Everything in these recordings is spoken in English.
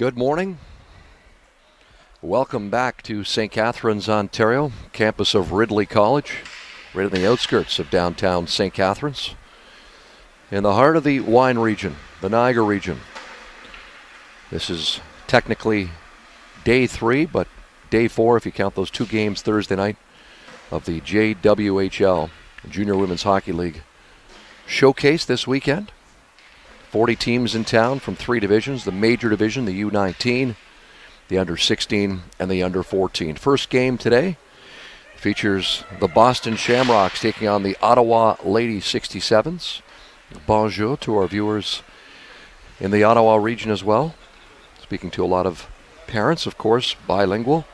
Good morning. Welcome back to St. Catharines, Ontario, campus of Ridley College, right in the outskirts of downtown St. Catharines, in the heart of the wine region, the Niagara region. This is technically day 3, but day 4 if you count those 2 games Thursday night of the JWHL, Junior Women's Hockey League showcase this weekend. 40 teams in town from 3 divisions, the major division, the U-19, the under-16, and the under-14. First game today features the Boston Shamrocks taking on the Ottawa Lady 67s. Bonjour to our viewers in the Ottawa region as well. Speaking to a lot of parents, of course, bilingual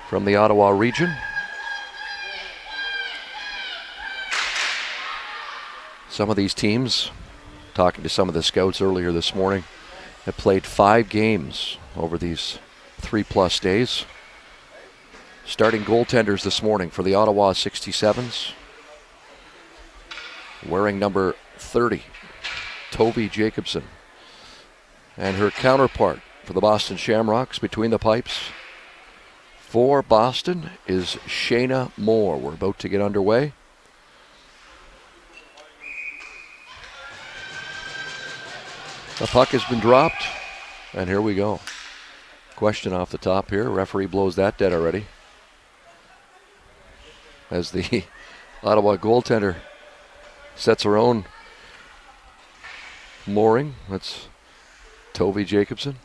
from the Ottawa region. Some of these teams, talking to some of the scouts earlier this morning, have played 5 games over these 3+ days. Starting goaltenders this morning for the Ottawa 67s. Wearing number 30, Tovi Jacobson. And her counterpart for the Boston Shamrocks between the pipes for Boston is Shayna Moore. We're about to get underway. The puck has been dropped, and here we go. Question off the top here. Referee blows that dead already. As the Ottawa goaltender sets her own mooring. That's Tovi Jacobson.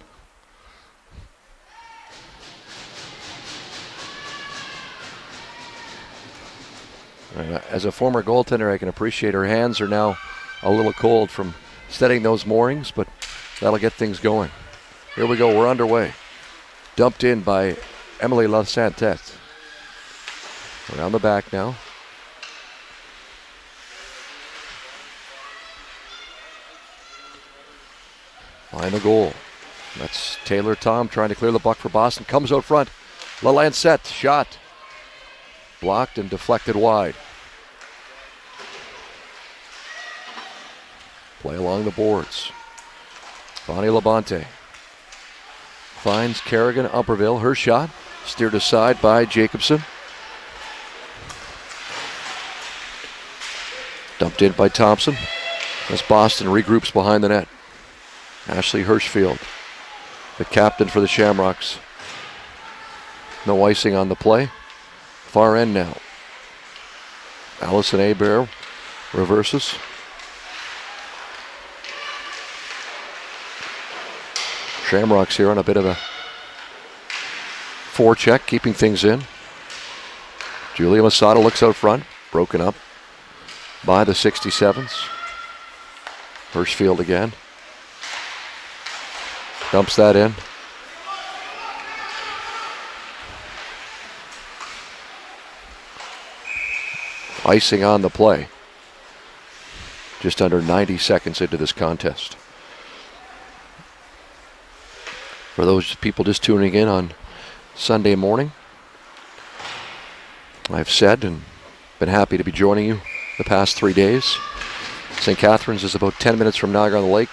As a former goaltender, I can appreciate her hands are now a little cold from setting those moorings, but that'll get things going. Here we go, we're underway. Dumped in by Emily LaSantette. Around the back now. Behind the goal. That's Taylor Tom trying to clear the puck for Boston. Comes out front. LaSantette, shot. Blocked and deflected wide. Play along the boards. Bonnie Labonte finds Kerrigan Upperville. Her shot steered aside by Jacobson. Dumped in by Thompson as Boston regroups behind the net. Ashley Hirschfield, the captain for the Shamrocks. No icing on the play. Far end now. Allison Hebert reverses. Shamrocks here on a bit of a forecheck, keeping things in. Julia Masada looks out front, broken up by the 67s. Hirschfield again. Dumps that in. Icing on the play. Just under 90 seconds into this contest. For those people just tuning in on Sunday morning, I've said and been happy to be joining you the past 3 days. St. Catharines is about 10 minutes from Niagara-on-the-Lake,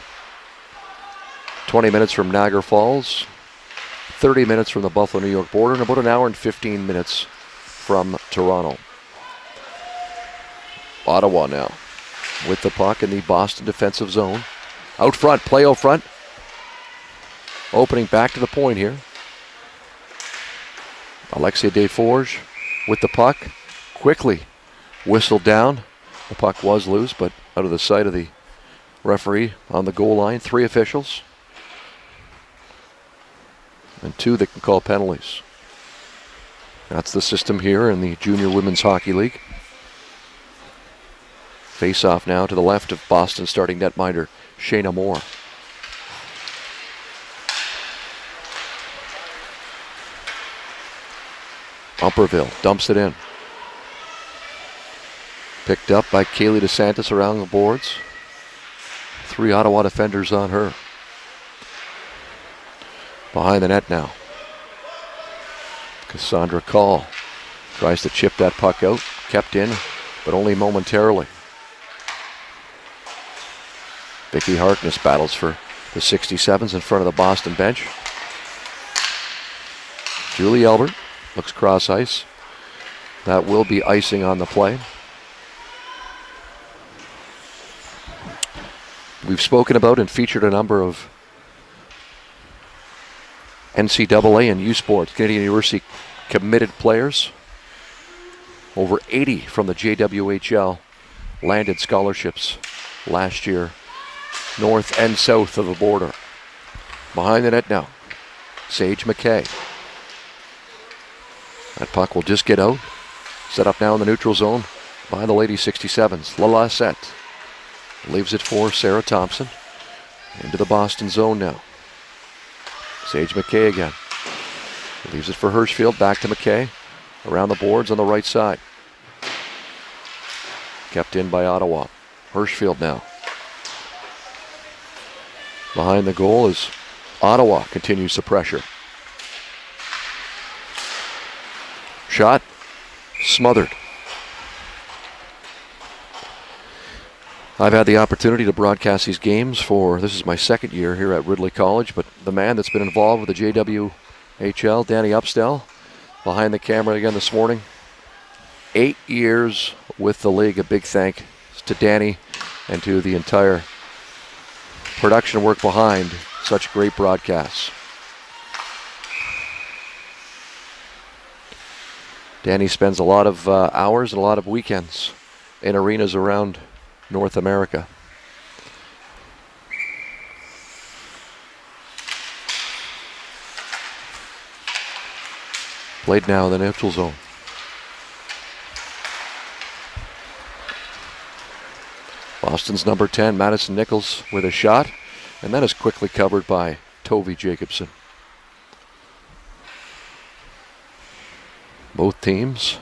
20 minutes from Niagara Falls, 30 minutes from the Buffalo-New York border, and about an hour and 15 minutes from Toronto. Ottawa now with the puck in the Boston defensive zone. Out front, play out front. Opening back to the point here. Alexia Desforges with the puck. Quickly whistled down. The puck was loose, but out of the sight of the referee on the goal line. 3 officials. And 2 that can call penalties. That's the system here in the Junior Women's Hockey League. Face off now to the left of Boston starting netminder Shayna Moore. Upperville dumps it in. Picked up by Kaylee DeSantis around the boards. 3 Ottawa defenders on her. Behind the net now. Cassandra Call tries to chip that puck out. Kept in, but only momentarily. Vicky Harkness battles for The 67s in front of the Boston bench. Julie Elbert looks cross ice. That will be icing on the play. We've spoken about and featured a number of NCAA and U Sports, Canadian University committed players. Over 80 from the JWHL landed scholarships last year, north and south of the border. Behind the net now, Sage McKay. That puck will just get out. Set up now in the neutral zone by the Lady 67s. Lalassette leaves it for Sarah Thompson. Into the Boston zone now. Sage McKay again. Leaves it for Hirschfield. Back to McKay. Around the boards on the right side. Kept in by Ottawa. Hirschfield now. Behind the goal is Ottawa continues to pressure. Shot. Smothered. I've had the opportunity to broadcast these games this is my second year here at Ridley College, but the man that's been involved with the JWHL, Danny Upstell, behind the camera again this morning. 8 years with the league. A big thanks to Danny and to the entire production work behind such great broadcasts. Danny spends a lot of hours and a lot of weekends in arenas around North America. Played now in the neutral zone. Boston's number 10, Madison Nichols, with a shot, and that is quickly covered by Tovi Jacobson. Both teams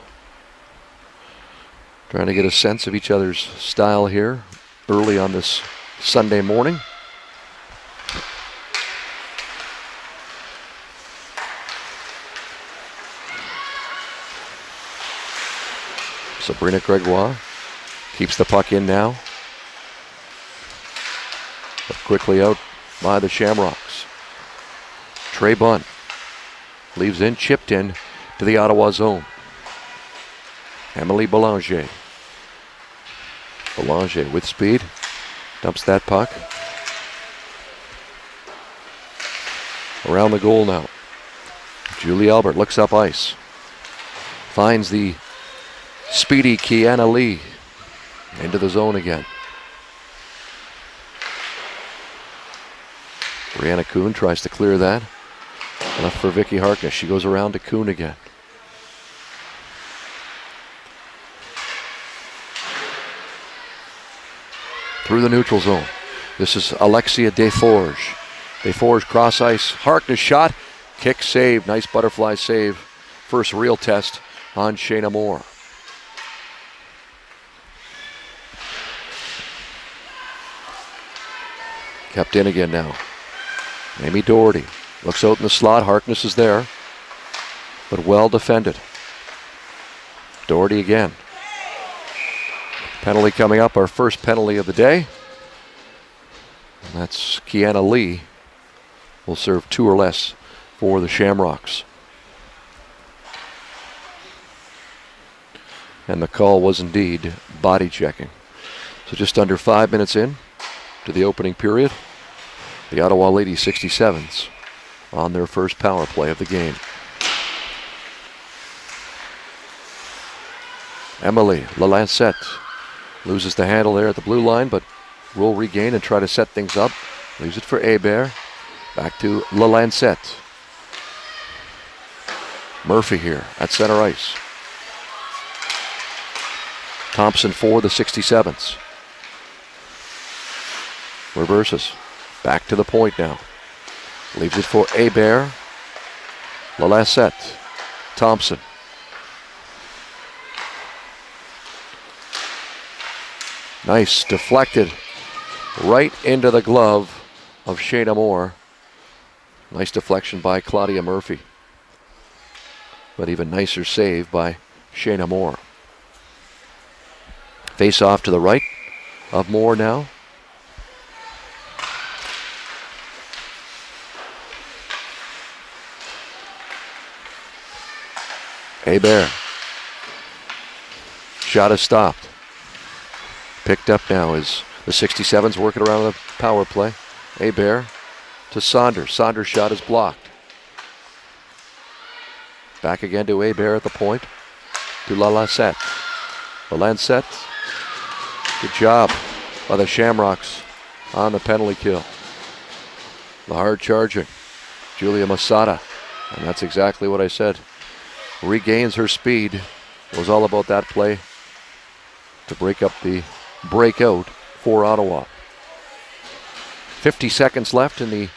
trying to get a sense of each other's style here early on this Sunday morning. Sabrina Gregoire keeps the puck in now. But quickly out by the Shamrocks. Trey Bunn leaves in, chipped in to the Ottawa zone. Emily Belanger. Belanger with speed. Dumps that puck. Around the goal now. Julie Albert looks up ice. Finds the speedy Kiana Lee. Into the zone again. Brianna Kuhn tries to clear that. Left for Vicky Harkness. She goes around to Kuhn again. Through the neutral zone. This is Alexia Desforges. Desforges cross ice. Harkness shot. Kick save. Nice butterfly save. First real test on Shayna Moore. Kept in again now. Amy Doherty looks out in the slot. Harkness is there, but well defended. Doherty again. Penalty coming up, our first penalty of the day. And that's Kiana Lee. Will serve 2 or less for the Shamrocks. And the call was indeed body checking. So just under 5 minutes in to the opening period. The Ottawa Lady 67s on their first power play of the game. Emily Lalancette loses the handle there at the blue line, but will regain and try to set things up. Leaves it for Hebert. Back to Lalancette. Murphy here at center ice. Thompson for the 67s. Reverses. Back to the point now. Leaves it for Hebert. Lalancette. Thompson. Nice, deflected right into the glove of Shayna Moore. Nice deflection by Claudia Murphy. But even nicer save by Shayna Moore. Face off to the right of Moore now. Hebert. Shot is stopped. Picked up now as the 67s working around the power play. Hebert to Saunders. Saunders' shot is blocked. Back again to Hebert at the point. To Lalancette. Lalancette. Good job by the Shamrocks on the penalty kill. The hard charging Julia Masada. And that's exactly what I said. Regains her speed. It was all about that play to break up the breakout for Ottawa. 50 seconds left in the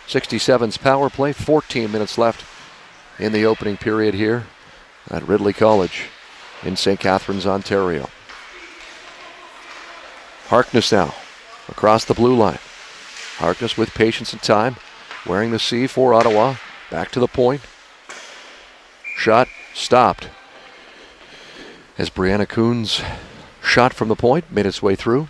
67's power play. 14 minutes left in the opening period here at Ridley College in St. Catharines, Ontario. Harkness now across the blue line. Harkness with patience and time, wearing the C for Ottawa. Back to the point. Shot stopped as Brianna Kuhn's shot from the point made its way through.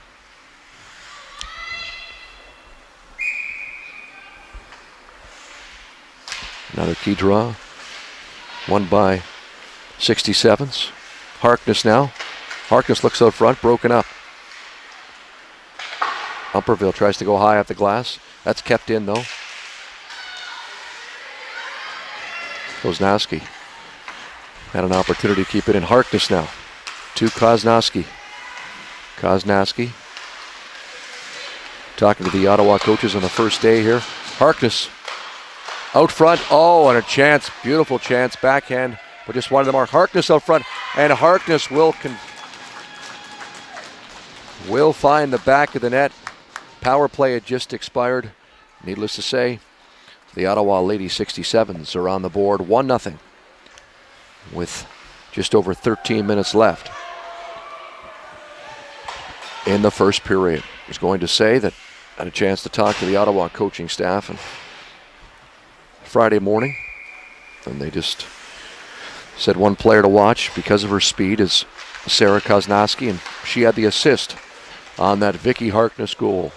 Another key draw. Won by 67s. Harkness now. Harkness looks out front, broken up. Umperville tries to go high off the glass. That's kept in though. Koznowski had an opportunity to keep it in. Harkness now to Koznowski. Koznowski talking to the Ottawa coaches on the first day here. Harkness out front. Oh, and a chance. Beautiful chance. Backhand, but just wanted the mark. Harkness out front, and Harkness will find the back of the net. Power play had just expired. Needless to say, the Ottawa Lady 67s are on the board 1-0 with just over 13 minutes left in the first period. I was going to say that I had a chance to talk to the Ottawa coaching staff on Friday morning, and they just said one player to watch because of her speed is Sarah Koznowski, and she had the assist on that Vicky Harkness goal.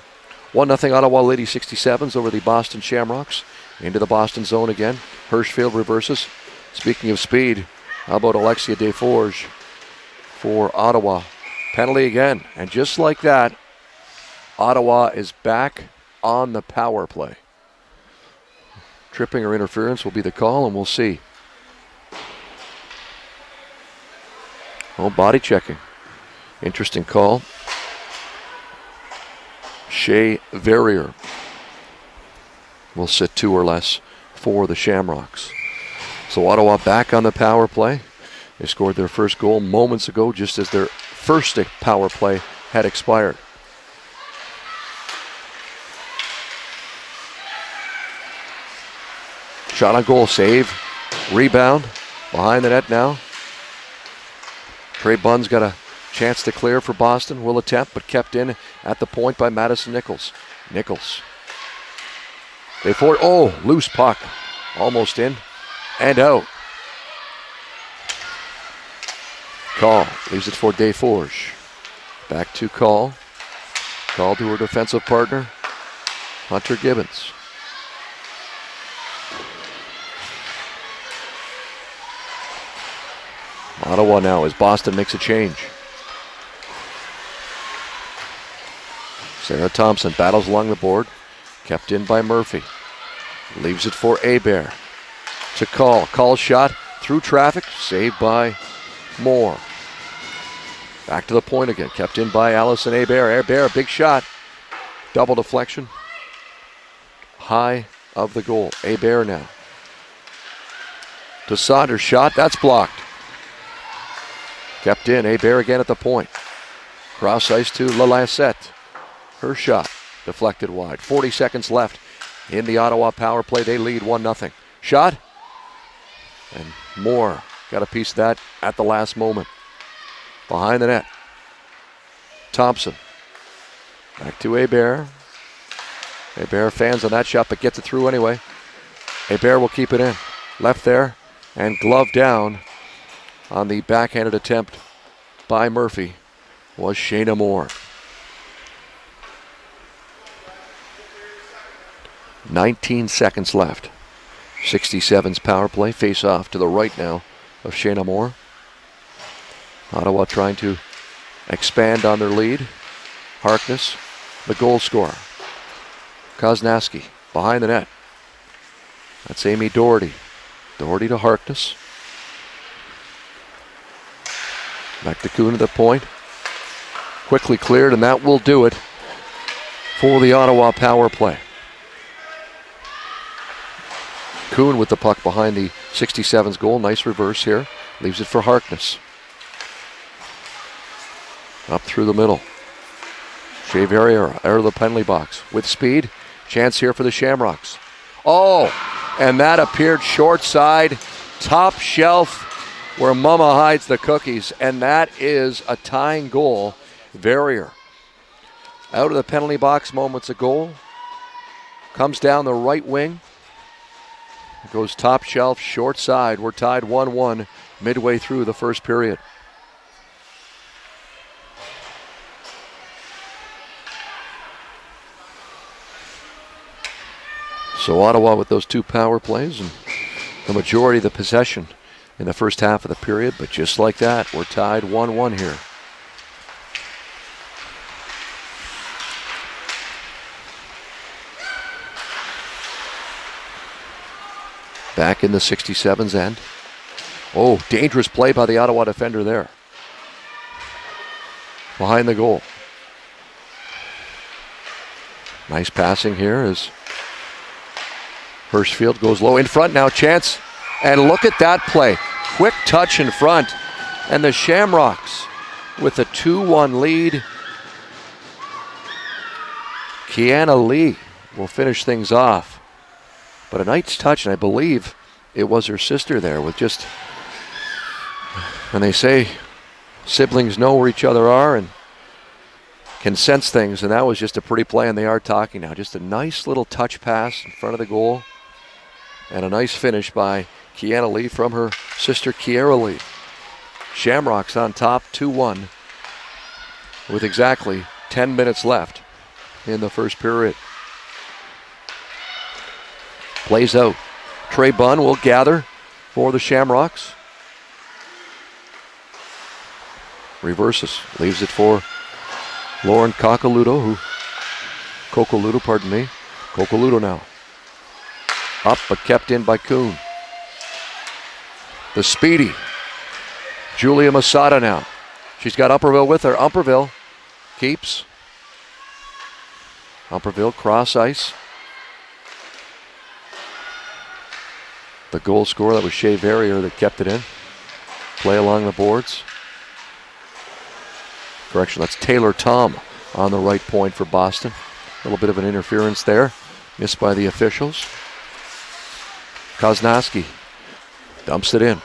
1-0 Ottawa Lady 67s over the Boston Shamrocks. Into the Boston zone again. Hirschfield reverses. Speaking of speed, how about Alexia Desforges for Ottawa? Penalty again. And just like that, Ottawa is back on the power play. Tripping or interference will be the call, and we'll see. Oh, body checking. Interesting call. Shea Verrier will sit 2 or less for the Shamrocks. So Ottawa back on the power play. They scored their first goal moments ago just as their first power play had expired. Shot on goal, save, rebound, behind the net now. Trey Bunn's got a chance to clear for Boston, will attempt, but kept in at the point by Madison Nichols. Nichols. Loose puck. Almost in and out. Call leaves it for Desforges. Back to Call. Call to her defensive partner, Hunter Gibbons. Ottawa now as Boston makes a change. Sarah Thompson battles along the board. Kept in by Murphy. Leaves it for Hebert. To Call. Call's shot through traffic. Saved by Moore. Back to the point again. Kept in by Allison Hebert. Hebert, a big shot. Double deflection. High of the goal. Hebert now. To Saunders' shot. That's blocked. Kept in. Hebert again at the point. Cross ice to Lalancette. Her shot deflected wide. 40 seconds left in the Ottawa power play. They lead 1-0. Shot. And Moore got a piece of that at the last moment. Behind the net. Thompson. Back to Hebert. Hebert fans on that shot, but gets it through anyway. Hebert will keep it in. Left there and glove down on the backhanded attempt by Murphy was Shayna Moore. 19 seconds left. 67's power play. Face off to the right now of Shayna Moore. Ottawa trying to expand on their lead. Harkness, the goal scorer. Koznaski behind the net. That's Amy Doherty. Doherty to Harkness. Back to Kuhn at the point. Quickly cleared, and that will do it for the Ottawa power play. Kuhn with the puck behind the 67's goal. Nice reverse here. Leaves it for Harkness. Up through the middle. Shea Verrier out of the penalty box with speed. Chance here for the Shamrocks. Oh, and that appeared short side, top shelf where Mama hides the cookies. And that is a tying goal. Verrier out of the penalty box moments ago. Comes down the right wing. Goes top shelf, short side. We're tied 1-1 midway through the first period. So Ottawa with those two power plays and the majority of the possession in the first half of the period. But just like that, we're tied 1-1 here. Back in the 67's end. Oh, dangerous play by the Ottawa defender there. Behind the goal. Nice passing here as Hirschfield goes low in front now. Chance. And look at that play. Quick touch in front. And the Shamrocks with a 2-1 lead. Kiana Lee will finish things off. But a nice touch, and I believe it was her sister there with just, and they say siblings know where each other are and can sense things, and that was just a pretty play, and they are talking now. Just a nice little touch pass in front of the goal, and a nice finish by Kiana Lee from her sister Kiera Lee. Shamrocks on top, 2-1, with exactly 10 minutes left in the first period. Plays out. Trey Bunn will gather for the Shamrocks. Reverses. Leaves it for Lauren Cocoluto, Cocoluto now. Up but kept in by Kuhn. The speedy Julia Masada now. She's got Umperville with her. Umperville keeps. Umperville cross ice. The goal scorer, that was Shea Verrier that kept it in. Play along the boards. Correction, that's Taylor Tom on the right point for Boston. A little bit of an interference there. Missed by the officials. Koznaski dumps it in.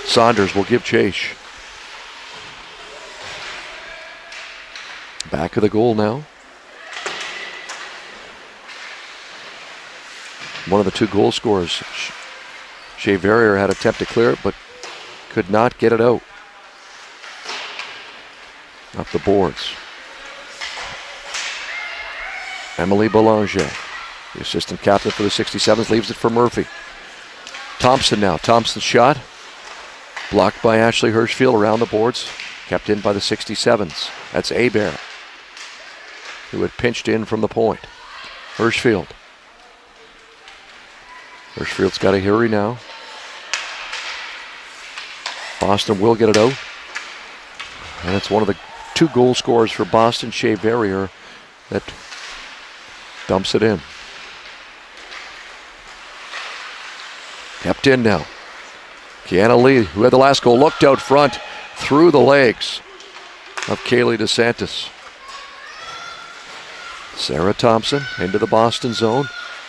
Saunders will give chase. Back of the goal now. One of the two goal scorers, Shea Verrier, had attempt to clear it, but could not get it out. Up the boards. Emily Belanger, the assistant captain for the 67s, leaves it for Murphy. Thompson now. Thompson's shot. Blocked by Ashley Hirschfield around the boards. Kept in by the 67s. That's Hebert, who had pinched in from the point. Hirschfield. Hirschfield's got a hurry now. Boston will get it out. And it's one of the two goal scorers for Boston, Shea Verrier, that dumps it in. Kept in now. Kiana Lee, who had the last goal, looked out front through the legs of Kaylee DeSantis. Sarah Thompson into the Boston zone.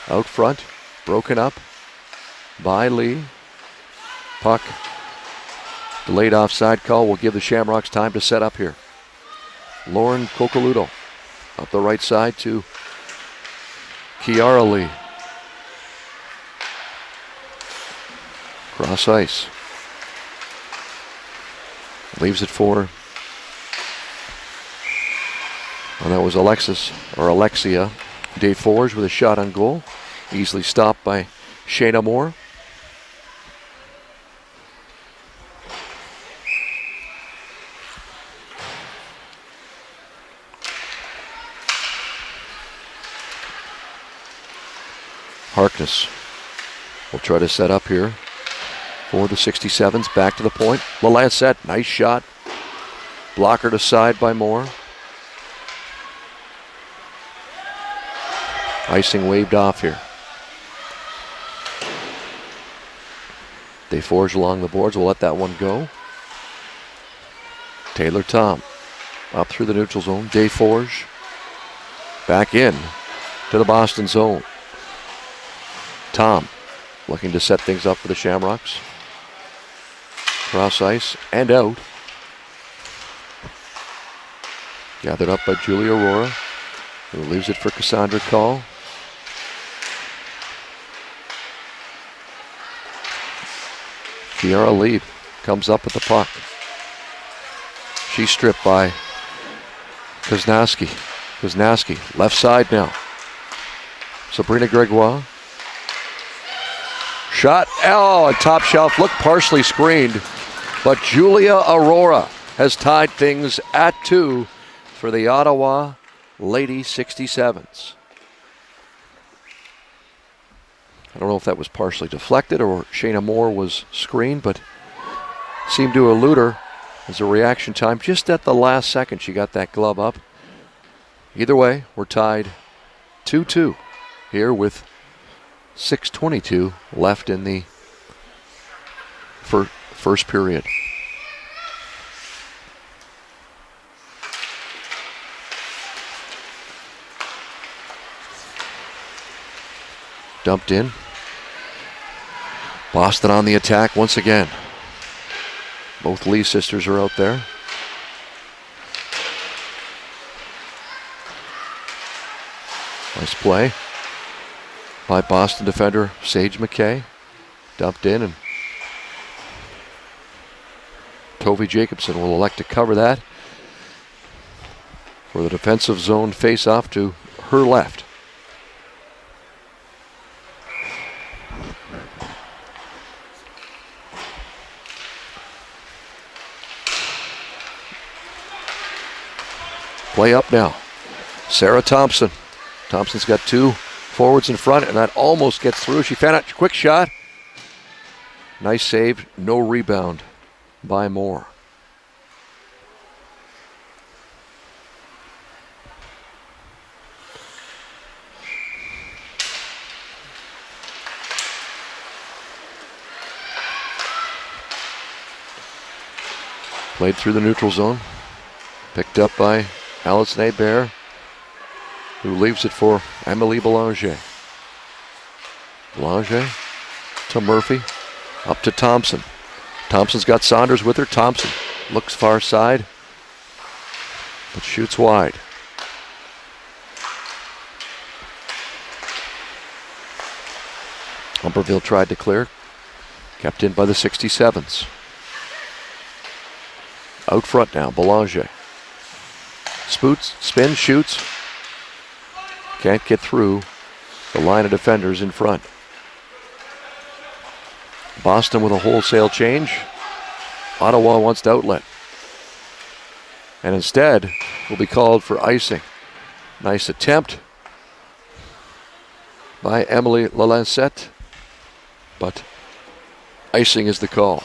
Out front, broken up by Lee. Puck. Delayed offside call will give the Shamrocks time to set up here. Lauren Cocoluto up the right side to Kiara Lee. Cross ice. Leaves it for, and that was Alexia DeForge with a shot on goal. Easily stopped by Shayna Moore. Harkness will try to set up here for the 67s. Back to the point. LaLancette, nice shot. Blockered aside by Moore. Icing waved off here. They forge along the boards. We'll let that one go. Taylor Tom up through the neutral zone. Desforges back in to the Boston zone. Tom looking to set things up for the Shamrocks. Cross ice and out. Gathered up by Julia Aurora, who leaves it for Cassandra Call. Kiara Lieb comes up with the puck. She's stripped by Kuznowski. Kuznowski, left side now. Sabrina Gregoire. Shot, a top shelf, looked partially screened, but Julia Aurora has tied things at 2 for the Ottawa Lady 67s. I don't know if that was partially deflected or Shayna Moore was screened, but seemed to elude her as a reaction time. Just at the last second, she got that glove up. Either way, we're tied 2-2 here with 6:22 left in the first period. Dumped in. Boston on the attack once again. Both Lee sisters are out there. Nice play by Boston defender Sage McKay. Dumped in, and Tovey Jacobson will elect to cover that for the defensive zone face-off to her left. Play up now. Sarah Thompson. Thompson's got 2 forwards in front, and that almost gets through. She found out, quick shot. Nice save, no rebound by Moore. Played through the neutral zone. Picked up by Allison Hebert, who leaves it for Emily Belanger. Belanger to Murphy, up to Thompson. Thompson's got Saunders with her. Thompson looks far side, but shoots wide. Humperville tried to clear, kept in by the 67s. Out front now, Belanger. Spins, shoots. Can't get through the line of defenders in front. Boston with a wholesale change. Ottawa wants to outlet. And instead will be called for icing. Nice attempt by Emily LaLancette, but icing is the call.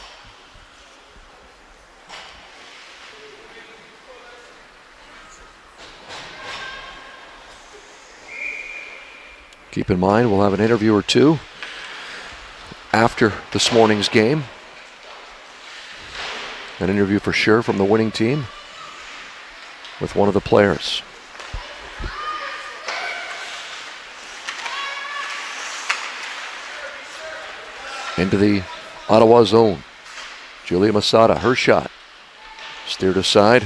Keep in mind, we'll have an interview or two after this morning's game. An interview for sure from the winning team with one of the players. Into the Ottawa zone. Julia Masada, her shot. Steered aside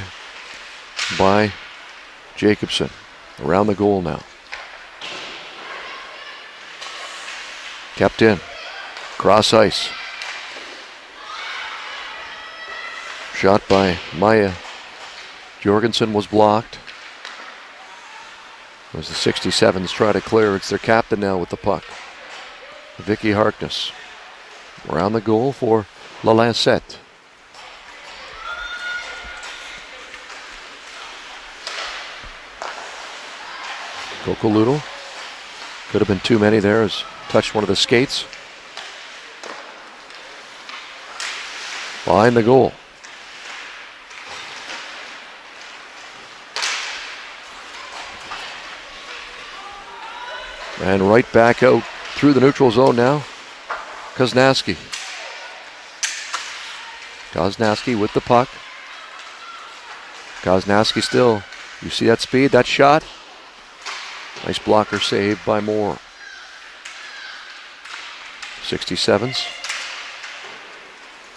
by Jacobson. Around the goal now. Kept in. Cross ice. Shot by Maya Jorgensen was blocked. As the 67s try to clear, it's their captain now with the puck. Vicky Harkness. Around the goal for LaLancette. Kokoluto Could have been too many there as touched one of the skates. Behind the goal. And right back out through the neutral zone now. Koznaski. Koznaski with the puck. Koznaski still. You see that speed, that shot? Nice blocker save by Moore. 67s.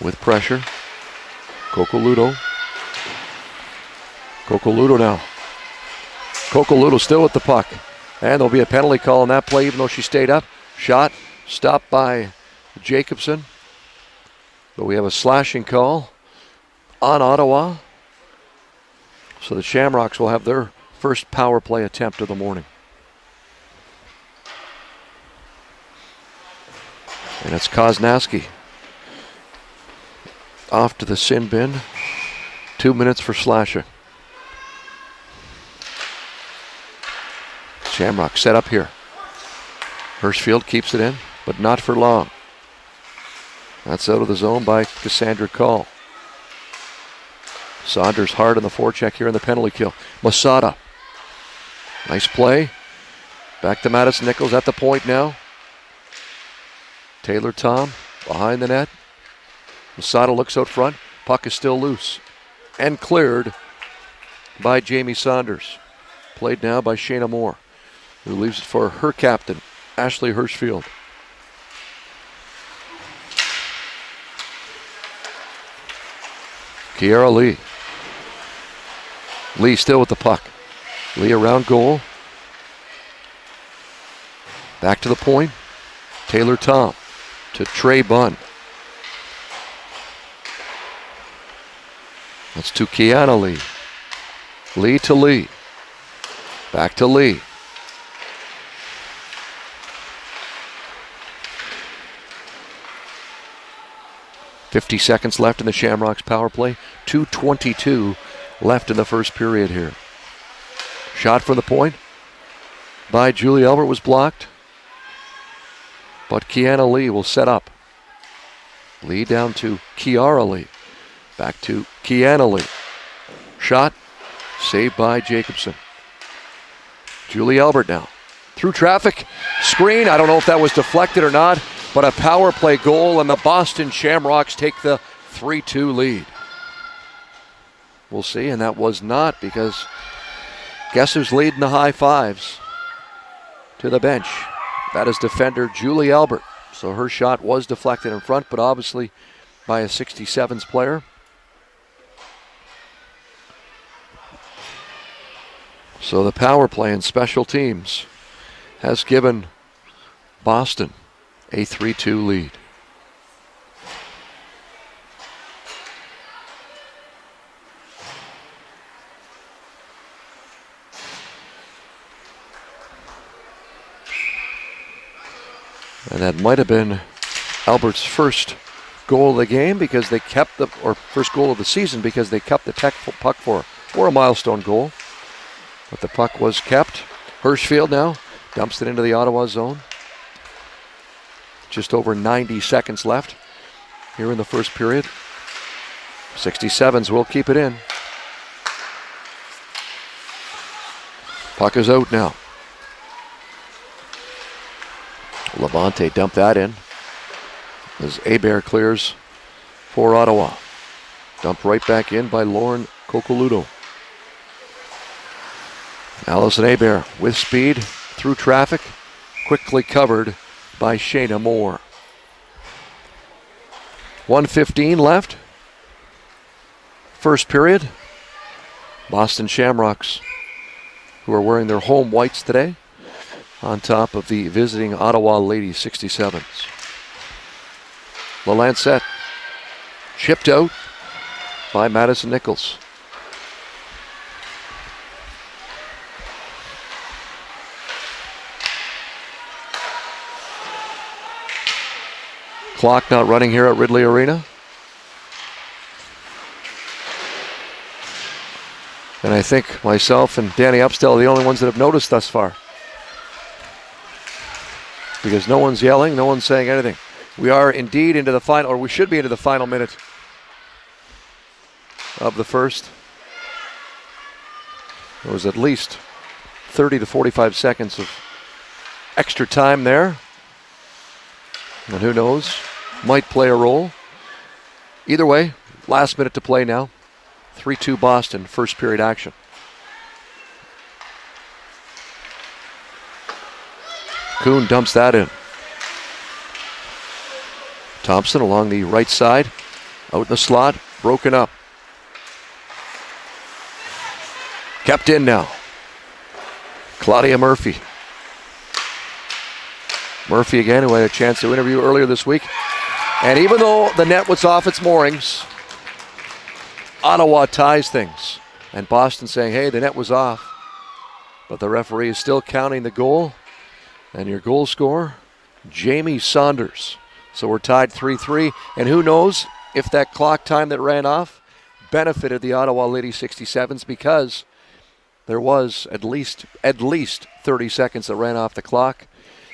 With pressure. Kokoluto. Kokoluto now. Kokoluto still with the puck. And there'll be a penalty call on that play even though she stayed up. Shot stopped by Jacobson. But we have a slashing call on Ottawa. So the Shamrocks will have their first power play attempt of the morning. And it's Koznaski. Off to the sin bin. 2 minutes for slashing. Shamrock set up here. Hirschfield keeps it in, but not for long. That's out of the zone by Cassandra Call. Saunders hard on the forecheck here in the penalty kill. Masada. Nice play. Back to Madison Nichols at the point now. Taylor Tom behind the net. Masada looks out front. Puck is still loose. And cleared by Jamie Saunders. Played now by Shayna Moore, who leaves it for her captain, Ashley Hirschfield. Kiara Lee. Lee still with the puck. Lee around goal. Back to the point. Taylor Tom to Trey Bunn. That's to Kiana Lee. Lee to Lee. Back to Lee. .50 left in the Shamrocks power play. 2:22 left in the first period here. Shot from the point by Julie Albert was blocked. But Kiana Lee will set up. Lee down to Kiara Lee. Back to Kiana Lee. Shot. Saved by Jacobson. Julie Albert now. Through traffic. Screen. I don't know if that was deflected or not. But a power play goal, and the Boston Shamrocks take the 3-2 lead. We'll see, and that was not because guess who's leading the high fives to the bench? That is defender Julie Albert. So her shot was deflected in front, but obviously by a 67s player. So the power play and special teams has given Boston a 3-2 lead. And that might have been Albert's first goal of the game because they kept the, or first goal of the season because they kept the puck for a milestone goal. But the puck was kept. Hirschfield now dumps it into the Ottawa zone. Just over 90 seconds left here in the first period. 67s will keep it in. Puck is out now. Levante dumped that in as Hebert clears for Ottawa. Dumped right back in by Lauren Kokoluto. Allison Hebert with speed through traffic, quickly covered by Shayna Moore. 1:15 left. First period. Boston Shamrocks, who are wearing their home whites today, on top of the visiting Ottawa Lady 67s. LaLancette chipped out by Madison Nichols. Clock not running here at Ridley Arena. And I think myself and Danny Upstell are the only ones that have noticed thus far. because no one's yelling, no one's saying anything. We are indeed into the final, or we should be into the final minute of the first. There was at least 30 to 45 seconds of extra time there. And who knows, might play a role. Either way, last minute to play now. 3-2 Boston, first period action. Kuhn dumps that in. Thompson along the right side, out in the slot, broken up. Kept in now. Claudia Murphy. Murphy again, who I had a chance to interview earlier this week. And even though the net was off its moorings, Ottawa ties things. And Boston saying, hey, the net was off. But the referee is still counting the goal. And your goal scorer, Jamie Saunders. So we're tied 3-3. And who knows if that clock time that ran off benefited the Ottawa Lady 67s, because there was at least 30 seconds that ran off the clock.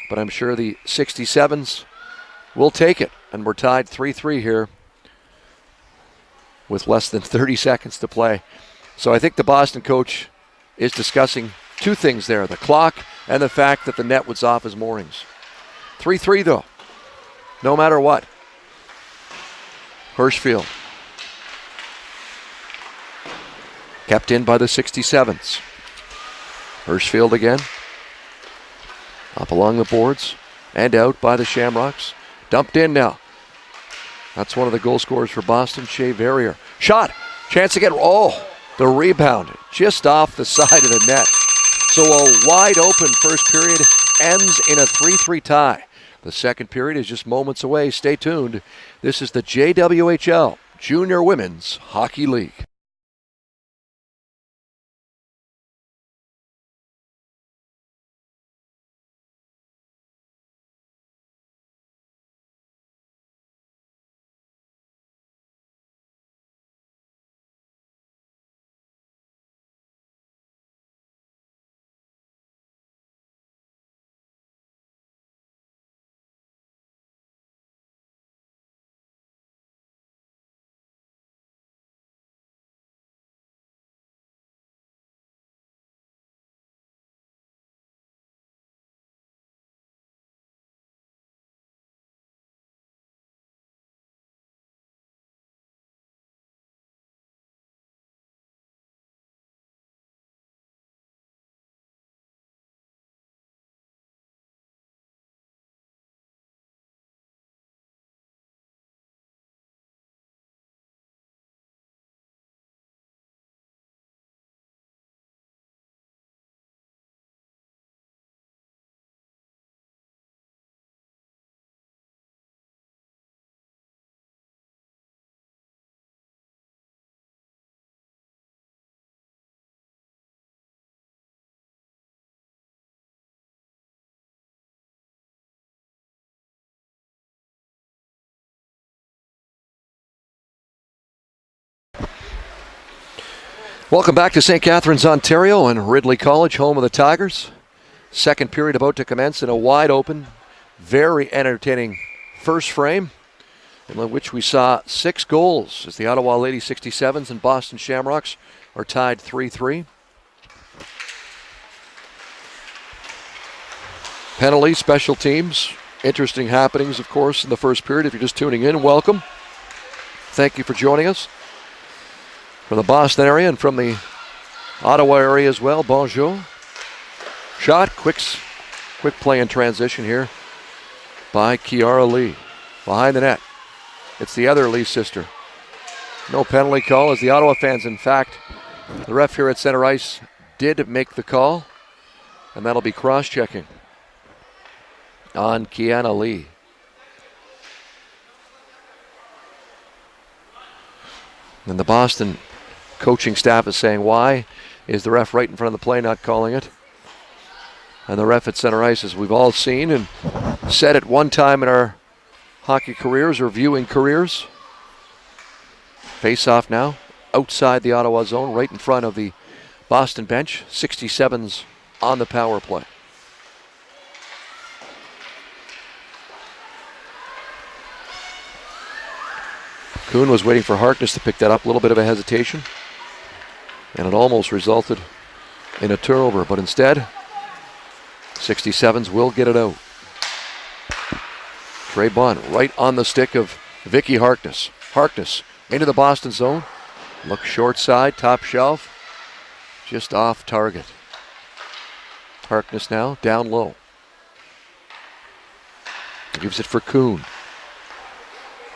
But I'm sure the 67s will take it. And we're tied 3-3 here with less than 30 seconds to play. So I think the Boston coach is discussing two things there, the clock and the fact that the net was off his moorings. 3-3 though, no matter what. Hirschfield. Kept in by the 67s. Hirschfield again. Up along the boards and out by the Shamrocks. Dumped in now. That's one of the goal scorers for Boston, Shea Verrier. Shot. Chance again. Oh, the rebound just off the side of the net. So a wide open first period ends in a 3-3 tie. The second period is just moments away. Stay tuned. This is the JWHL Junior Women's Hockey League. Welcome back to St. Catharines, Ontario, and Ridley College, home of the Tigers. Second period about to commence in a wide open, very entertaining first frame, in which we saw 6 goals as the Ottawa Lady 67s and Boston Shamrocks are tied 3-3. Penalty, special teams, interesting happenings, of course, in the first period. If you're just tuning in, welcome. Thank you for joining us. From the Boston area and from the Ottawa area as well. Bonjour. Shot, quick play in transition here by Kiara Lee. Behind the net. It's the other Lee sister. No penalty call as the Ottawa fans, in fact, the ref here at center ice did make the call. And that'll be cross-checking on Kiana Lee. And the Boston coaching staff is saying, why is the ref right in front of the play not calling it? And the ref at center ice, as we've all seen and said at one time in our hockey careers or viewing careers. Face off now, outside the Ottawa zone, right in front of the Boston bench. 67s on the power play. Kuhn was waiting for Harkness to pick that up. A little bit of a hesitation. And it almost resulted in a turnover. But instead, 67s will get it out. Trey Bunn right on the stick of Vicky Harkness. Harkness into the Boston zone. Look short side, top shelf. Just off target. Harkness now down low. Gives it for Kuhn.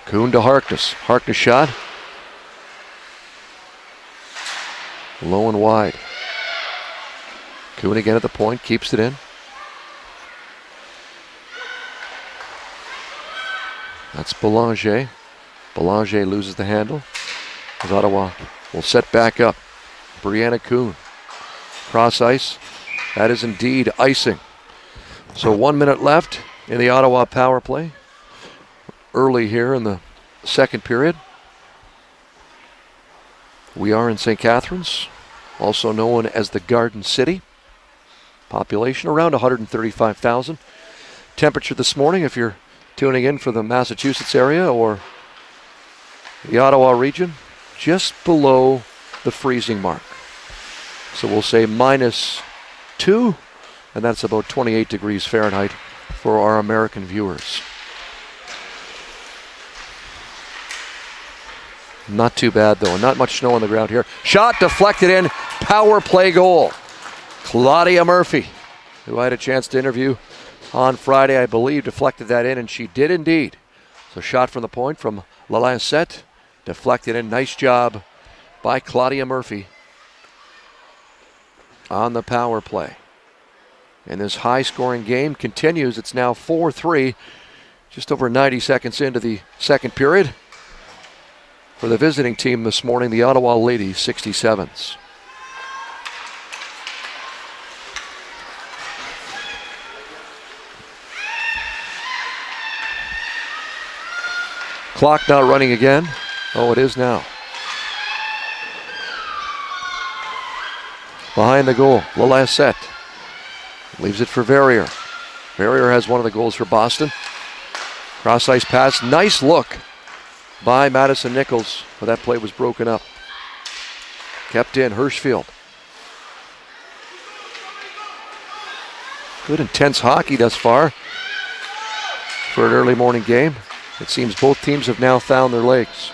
Kuhn to Harkness. Harkness shot. Low and wide. Kuhn again at the point, keeps it in. That's Belanger. Belanger loses the handle. As Ottawa will set back up. Brianna Kuhn. Cross ice. That is indeed icing. So 1 minute left in the Ottawa power play. Early here in the second period. We are in St. Catharines, also known as the Garden City. Population around 135,000. Temperature this morning, if you're tuning in for the Massachusetts area or the Ottawa region, just below the freezing mark. So we'll say -2, and that's about 28 degrees Fahrenheit for our American viewers. Not too bad though, not much snow on the ground here. Shot deflected in, power play goal. Claudia Murphy, who I had a chance to interview on Friday, I believe, deflected that in, and she did indeed. So shot from the point from Lalancette, deflected in. Nice job by Claudia Murphy on the power play. And this high-scoring game continues. It's now 4-3, just over 90 seconds into the second period. For the visiting team this morning, the Ottawa Ladies 67s. Clock not running again. Oh, it is now. Behind the goal, Lalancette leaves it for Verrier. Verrier has one of the goals for Boston. Cross ice pass, nice look by Madison Nichols, but that play was broken up. Kept in, Hirschfield. Good intense hockey thus far for an early morning game. It seems both teams have now found their legs.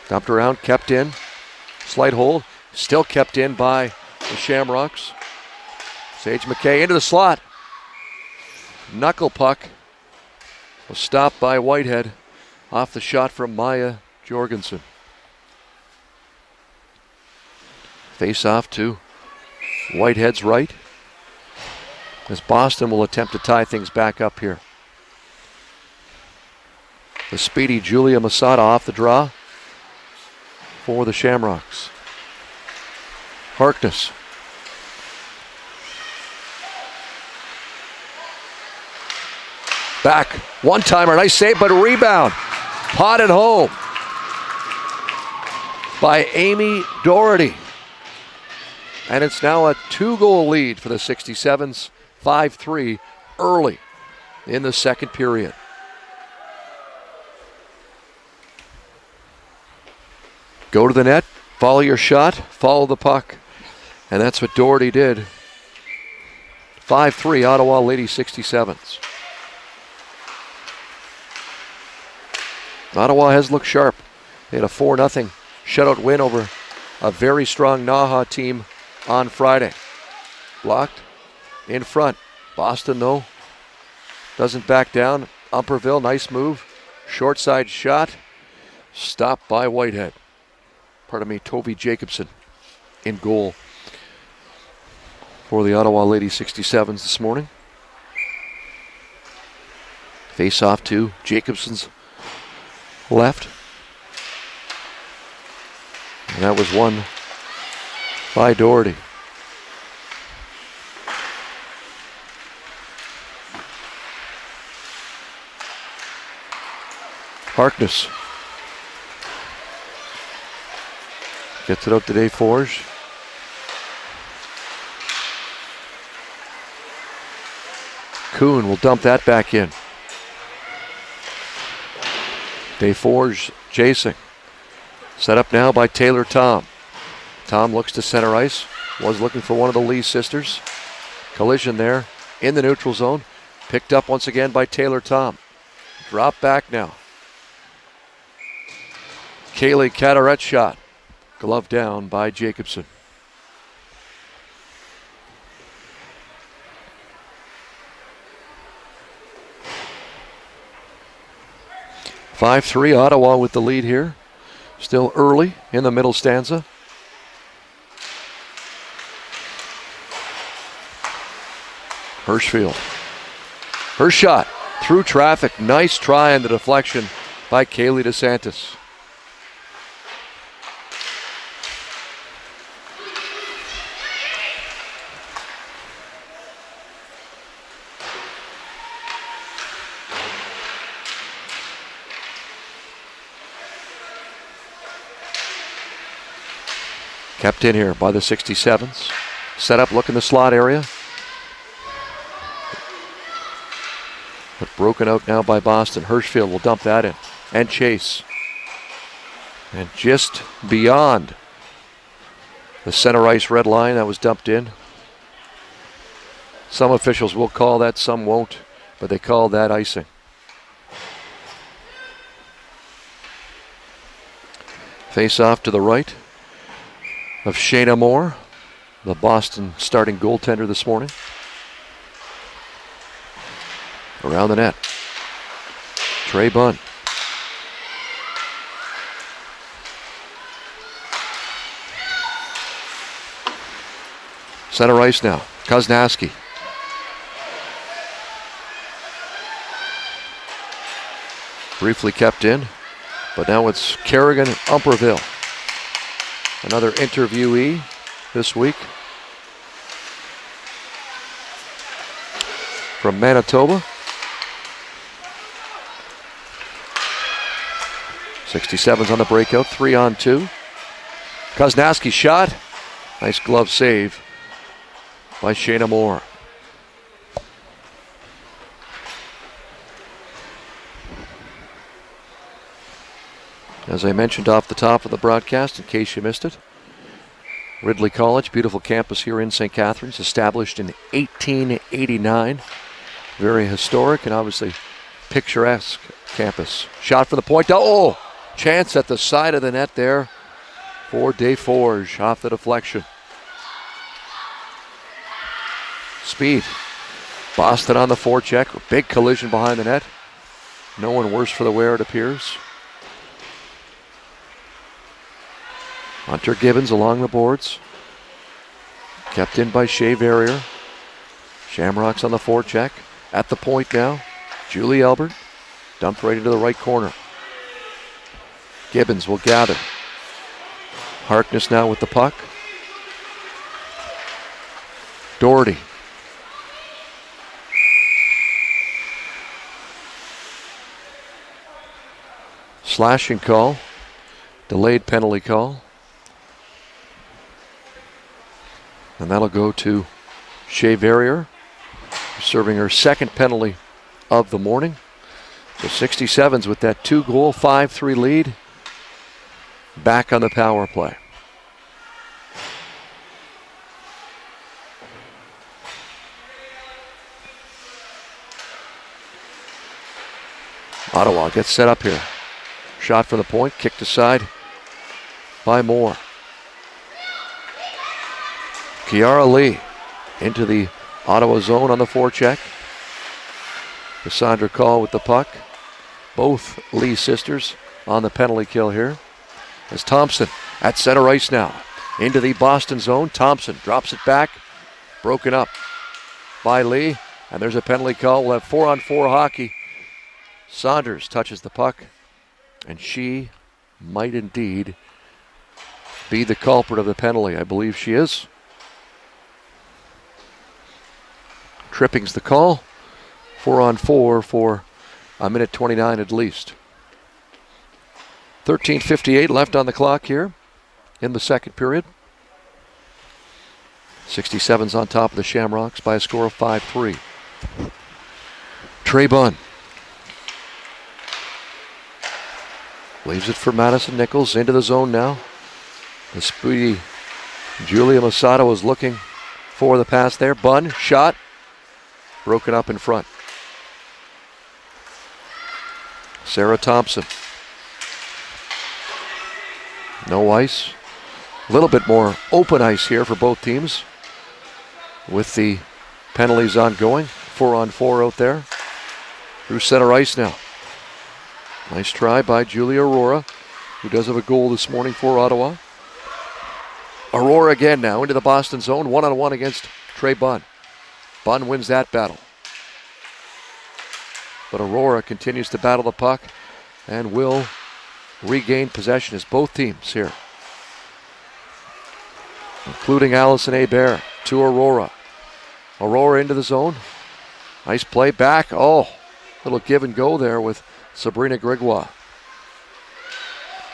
Dumped around, kept in. Slight hold, still kept in by the Shamrocks. Sage McKay into the slot. Knuckle puck was stopped by Whitehead off the shot from Maya Jorgensen. Face off to Whitehead's right, as Boston will attempt to tie things back up here. The speedy Julia Masada off the draw for the Shamrocks. Harkness. Back, one-timer, nice save, but a rebound. Potted home by Amy Doherty. And it's now a 2-goal lead for the 67s, 5-3 early in the second period. Go to the net, follow your shot, follow the puck. And that's what Doherty did. 5-3 Ottawa Lady 67s. Ottawa has looked sharp. They had a 4-0 shutout win over a very strong Naha team on Friday. Blocked in front. Boston, though, doesn't back down. Umperville, nice move. Short side shot. Stopped by Whitehead. Toby Jacobson in goal for the Ottawa Lady 67s this morning. Face off to Jacobson's left. And that was won by Doherty. Harkness gets it out to Dave Forge. Kuhn will dump that back in. Desforges chasing. Set up now by Taylor Tom. Tom looks to center ice. Was looking for one of the Lee sisters. Collision there in the neutral zone. Picked up once again by Taylor Tom. Drop back now. Kaylee Cataret shot. Glove down by Jacobson. (5-3) Ottawa with the lead here. Still early in the middle stanza. Hirschfield. Her shot through traffic. Nice try on the deflection by Kaylee DeSantis. Kept in here by the 67s. Set up, look in the slot area. But broken out now by Boston. Hirschfield will dump that in. And chase. And just beyond the center ice red line that was dumped in. Some officials will call that, some won't. But they call that icing. Face off to the right of Shayna Moore, the Boston starting goaltender this morning. Around the net. Trey Bunn. Center ice now. Koznaski. Briefly kept in, but now it's Kerrigan and Umperville. Another interviewee this week from Manitoba. 67's on the breakout, 3-on-2. Koznaski shot. Nice glove save by Shayna Moore. As I mentioned off the top of the broadcast, in case you missed it, Ridley College, beautiful campus here in St. Catharines, established in 1889. Very historic and obviously picturesque campus. Shot for the point. Oh, chance at the side of the net there for Desforges off the deflection. Speed. Boston on the forecheck. Big collision behind the net. No one worse for the wear, it appears. Hunter Gibbons along the boards. Kept in by Shea Verrier. Shamrocks on the forecheck. At the point now. Julie Elbert. Dumped right into the right corner. Gibbons will gather. Harkness now with the puck. Doherty. Slashing call. Delayed penalty call. And that'll go to Shea Verrier, serving her second penalty of the morning. The 67s with that 2-goal, 5-3 lead. Back on the power play. Ottawa gets set up here. Shot from the point, kicked aside by Moore. Kiara Lee into the Ottawa zone on the forecheck. Cassandra Call with the puck. Both Lee sisters on the penalty kill here. As Thompson at center ice now. Into the Boston zone. Thompson drops it back. Broken up by Lee. And there's a penalty call. We'll have 4-on-4 hockey. Saunders touches the puck. And she might indeed be the culprit of the penalty. I believe she is. Tripping's the call. 4-on-4 for a minute 29 at least. 13:58 left on the clock here in the second period. 67's on top of the Shamrocks by a score of 5-3. Trey Bunn. Leaves it for Madison Nichols into the zone now. The speedy Julia Masada was looking for the pass there. Bunn, shot, broken up in front. Sarah Thompson. No ice. A little bit more open ice here for both teams with the penalties ongoing. 4-on-4 out there. Through center ice now. Nice try by Julia Aurora, who does have a goal this morning for Ottawa. Aurora again now into the Boston zone. 1-on-1 against Trey Bunn. Bunn wins that battle. But Aurora continues to battle the puck and will regain possession as both teams here, including Allison Hebert to Aurora. Aurora into the zone. Nice play back. Oh, little give and go there with Sabrina Gregoire.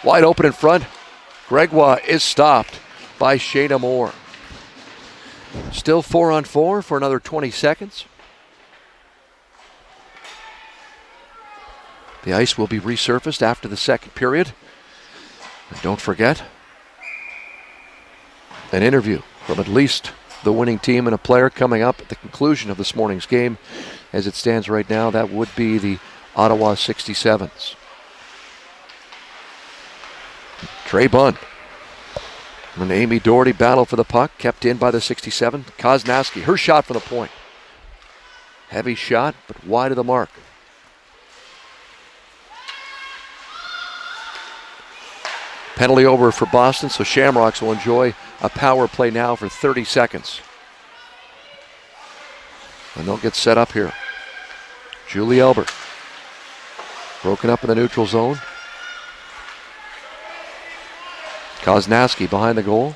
Wide open in front. Gregoire is stopped by Shayna Moore. Still 4-on-4 for another 20 seconds. The ice will be resurfaced after the second period. And don't forget, an interview from at least the winning team and a player coming up at the conclusion of this morning's game. As it stands right now, that would be the Ottawa 67s. Trey Bunn and Amy Doherty battle for the puck, kept in by the 67. Koznaski, her shot from the point. Heavy shot, but wide of the mark. Penalty over for Boston, so Shamrocks will enjoy a power play now for 30 seconds. And they'll get set up here. Julie Elbert. Broken up in the neutral zone. Koznaski behind the goal.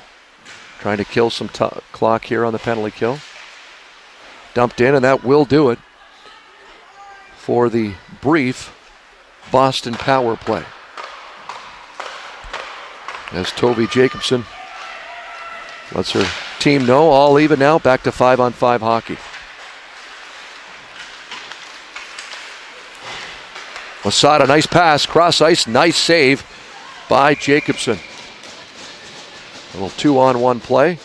Trying to kill some clock here on the penalty kill. Dumped in, and that will do it for the brief Boston power play. As Tovi Jacobson lets her team know, all even now, back to 5-on-5 hockey. Masada, nice pass, cross ice, nice save by Jacobson. A little 2-on-1 play.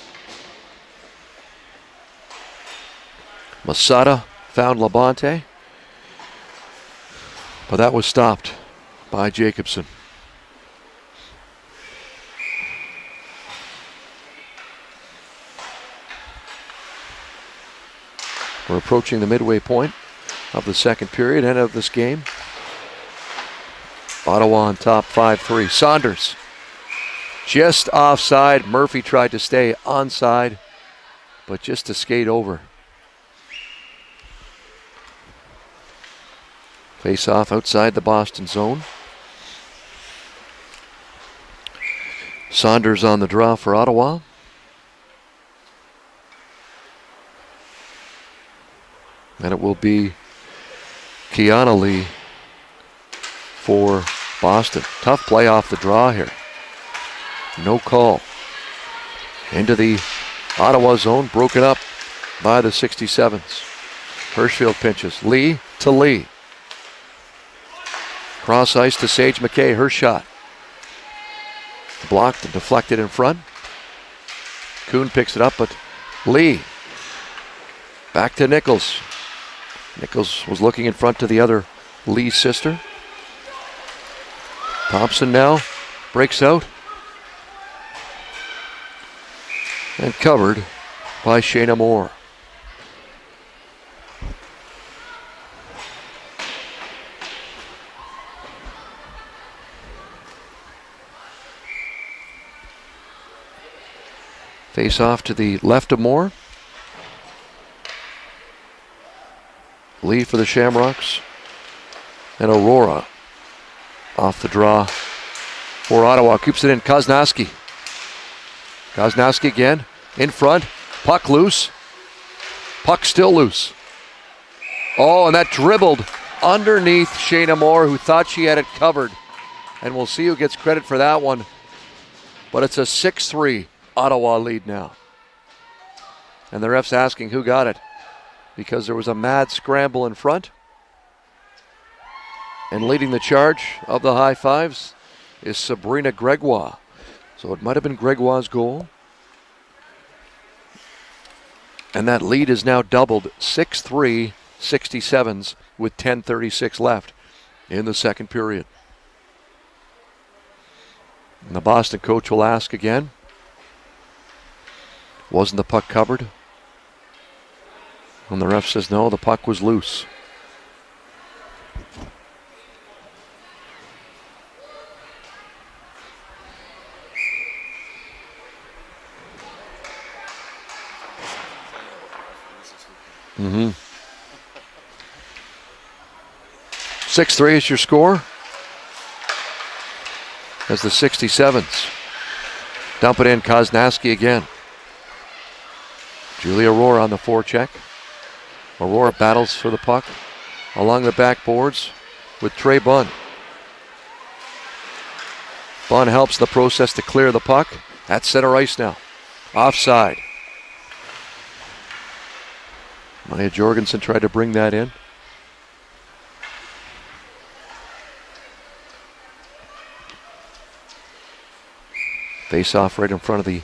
Masada found Labonte, but that was stopped by Jacobson. We're approaching the midway point of the second period and of this game. Ottawa on top 5-3. Saunders just offside. Murphy tried to stay onside, but just to skate over. Face off outside the Boston zone. Saunders on the draw for Ottawa. And it will be Kiana Lee for Boston. Tough play off the draw here. No call. Into the Ottawa zone, broken up by the 67s. Hirschfield pinches. Lee to Lee. Cross ice to Sage McKay. Her shot. Blocked and deflected in front. Kuhn picks it up, but Lee. Back to Nichols. Nichols was looking in front to the other Lee sister. Thompson now breaks out. And covered by Shayna Moore. Face off to the left of Moore. Lee for the Shamrocks. And Aurora off the draw for Ottawa. Keeps it in. Koznaski. Koznaski again. In front. Puck loose. Puck still loose. Oh, and that dribbled underneath Shayna Moore, who thought she had it covered. And we'll see who gets credit for that one. But it's a 6-3 Ottawa lead now. And the ref's asking who got it, because there was a mad scramble in front. And leading the charge of the high fives is Sabrina Gregoire. So it might have been Gregoire's goal. And that lead is now doubled, 6-3, 67s with 10:36 left in the second period. And the Boston coach will ask again, wasn't the puck covered? And the ref says no, the puck was loose. Mm-hmm. 6-3 is your score. As the 67s dump it in, Koznaski again. Julia Aurora on the forecheck. Aurora battles for the puck along the backboards with Trey Bunn. Bunn helps the process to clear the puck at center ice now. Offside. Maya Jorgensen tried to bring that in. Face off right in front of the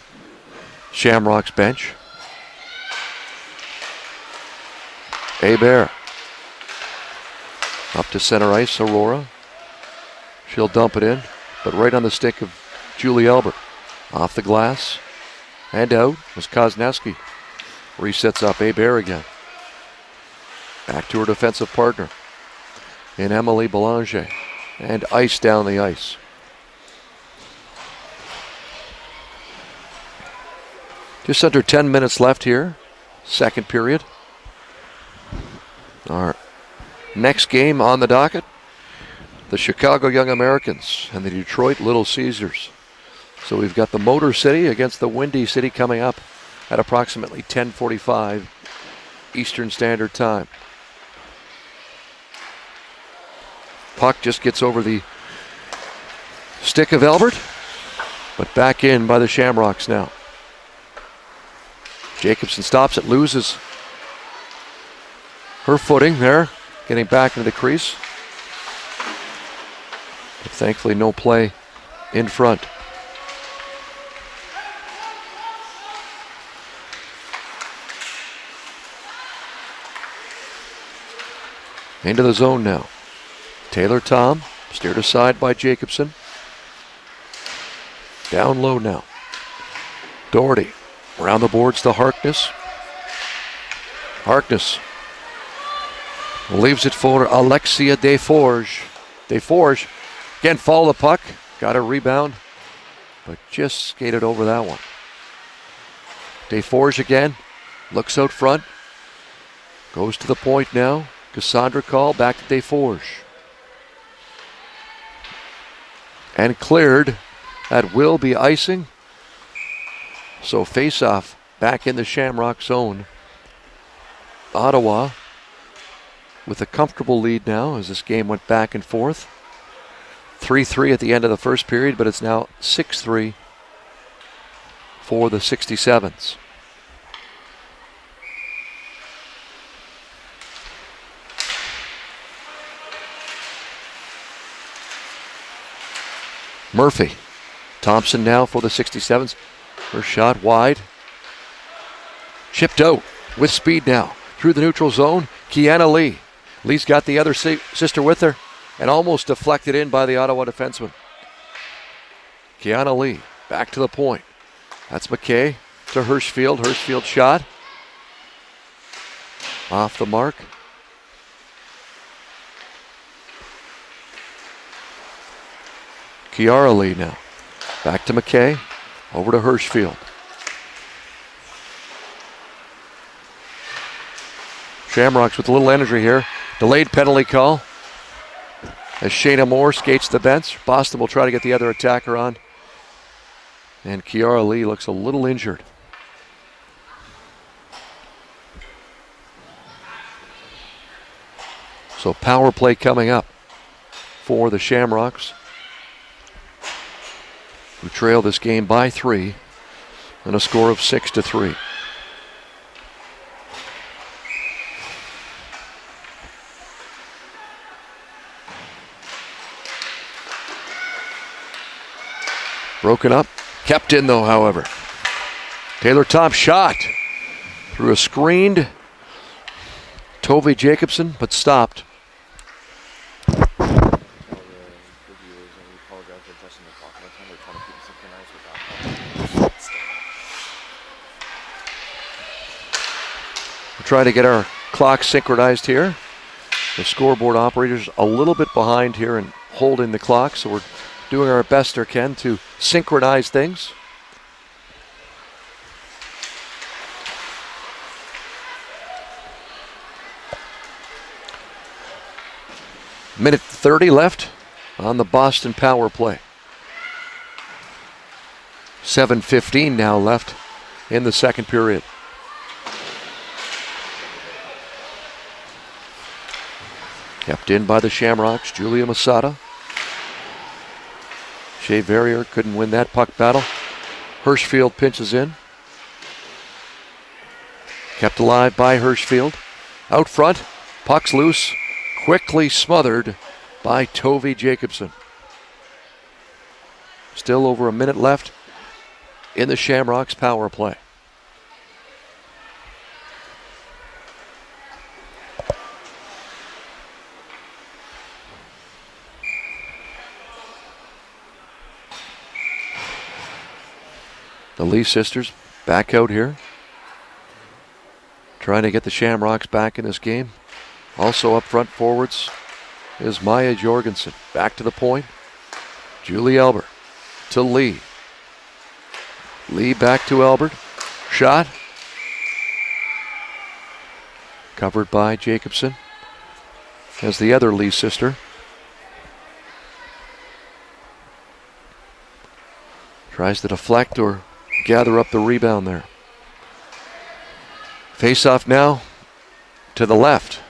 Shamrocks bench. Hebert. Up to center ice, Aurora. She'll dump it in, but right on the stick of Julie Albert. Off the glass and out was Koznaski. Resets up Hebert again. Back to her defensive partner in Emily Belanger. And ice down the ice. Just under 10 minutes left here, second period. Our next game on the docket, the Chicago Young Americans and the Detroit Little Caesars. So we've got the Motor City against the Windy City coming up at approximately 10:45 Eastern Standard Time. Puck just gets over the stick of Albert, but back in by the Shamrocks now. Jacobson stops it, loses her footing there, getting back into the crease. But thankfully no play in front. Into the zone now. Taylor Tom, steered aside by Jacobson. Down low now. Doherty. Around the boards to Harkness. Harkness leaves it for Alexia Desforges. Desforges again follow the puck. Got a rebound, but just skated over that one. Desforges again. Looks out front. Goes to the point now. Cassandra Call back to Desforges. And cleared. That will be icing. So face-off back in the Shamrock zone. Ottawa with a comfortable lead now as this game went back and forth. 3-3 at the end of the first period, but it's now 6-3 for the 67s. Murphy. Thompson now for the 67s. Her shot wide. Chipped out with speed now. Through the neutral zone, Kiana Lee. Lee's got the other sister with her and almost deflected in by the Ottawa defenseman. Kiana Lee back to the point. That's McKay to Hirschfield. Hirschfield shot. Off the mark. Kiara Lee now. Back to McKay. Over to Hirschfield. Shamrocks with a little energy here. Delayed penalty call. As Shayna Moore skates the bench. Boston will try to get the other attacker on. And Kiara Lee looks a little injured. So power play coming up for the Shamrocks, who trail this game by 3 and a score of 6-3. Broken up. Kept in though, however. Taylor Top shot through a screened Tove Jacobson, but stopped. We're trying to get our clock synchronized here. The scoreboard operator's a little bit behind here and holding the clock, so we're doing our best we can to synchronize things. Minute 30 left on the Boston power play. 7:15 now left in the second period. Kept in by the Shamrocks, Julia Masada. Shea Verrier couldn't win that puck battle. Hirschfield pinches in. Kept alive by Hirschfield. Out front, puck's loose. Quickly smothered by Tove Jacobson. Still over a minute left in the Shamrocks power play. The Lee sisters back out here, trying to get the Shamrocks back in this game. Also up front forwards is Maya Jorgensen. Back to the point. Julie Elbert to Lee. Lee back to Elbert. Shot. Covered by Jacobson. As the other Lee sister. Tries to deflect or gather up the rebound there. Face off now to the left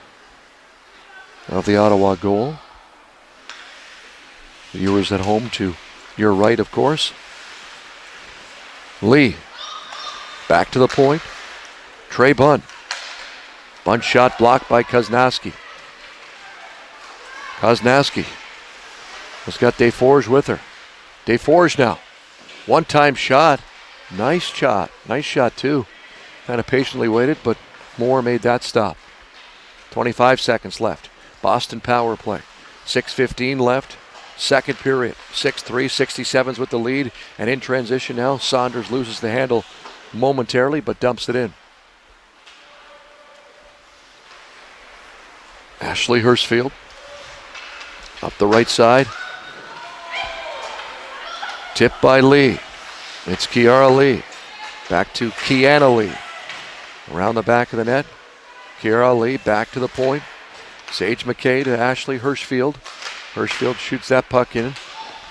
of the Ottawa goal. Viewers at home to your right, of course. Lee. Back to the point. Trey Bunn. Bunn shot blocked by Koznaski. Koznaski has got Desforges with her. Desforges now. One-time shot. Nice shot. Nice shot, too. Kind of patiently waited, but Moore made that stop. 25 seconds left. Boston power play. 6:15 left. Second period. 6-3, 67's with the lead. And in transition now, Saunders loses the handle momentarily, but dumps it in. Ashley Hirschfield. Up the right side. Tipped by Lee. It's Kiara Lee. Back to Kiana Lee. Around the back of the net. Kiara Lee back to the point. Sage McKay to Ashley Hirschfield. Hirschfield shoots that puck in.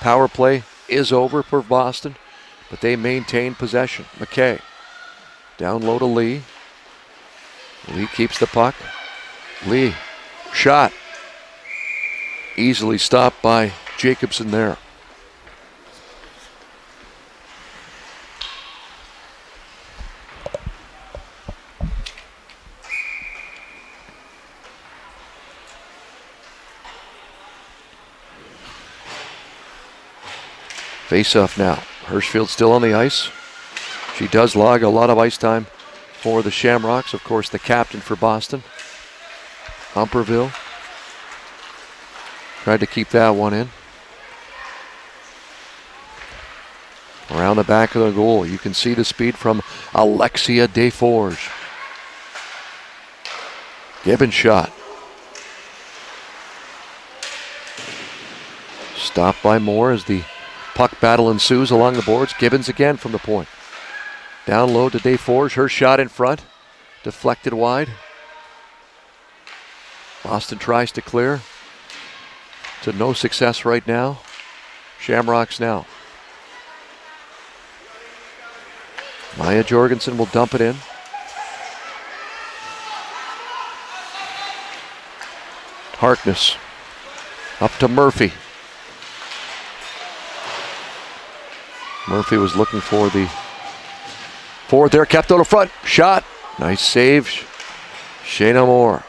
Power play is over for Boston, but they maintain possession. McKay down low to Lee. Lee keeps the puck. Lee, shot. Easily stopped by Jacobson there. Face-off now. Hirschfield still on the ice. She does log a lot of ice time for the Shamrocks. Of course, the captain for Boston. Humperville tried to keep that one in. Around the back of the goal, you can see the speed from Alexia Desforges. Gibbons shot. Stopped by Moore as the puck battle ensues along the boards. Gibbons again from the point. Down low to Desforges. Her shot in front. Deflected wide. Boston tries to clear. To no success right now. Shamrocks now. Maya Jorgensen will dump it in. Harkness. Up to Murphy. Murphy was looking for the forward there, kept out of front. Shot. Nice save. Shayna Moore.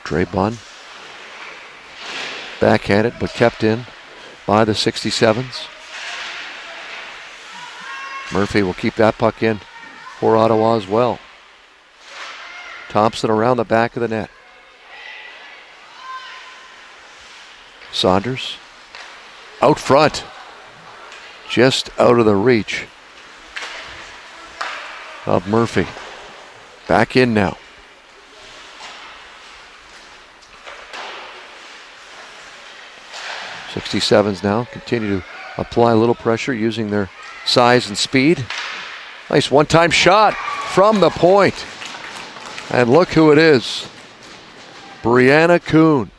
Trey Bunn Backhanded, but kept in by the 67s. Murphy will keep that puck in for Ottawa as well. Thompson around the back of the net. Saunders out front, just out of the reach of Murphy. Back in now. '67s now continue to apply a little pressure using their size and speed. Nice one-time shot from the point. And look who it is. Brianna Kuhn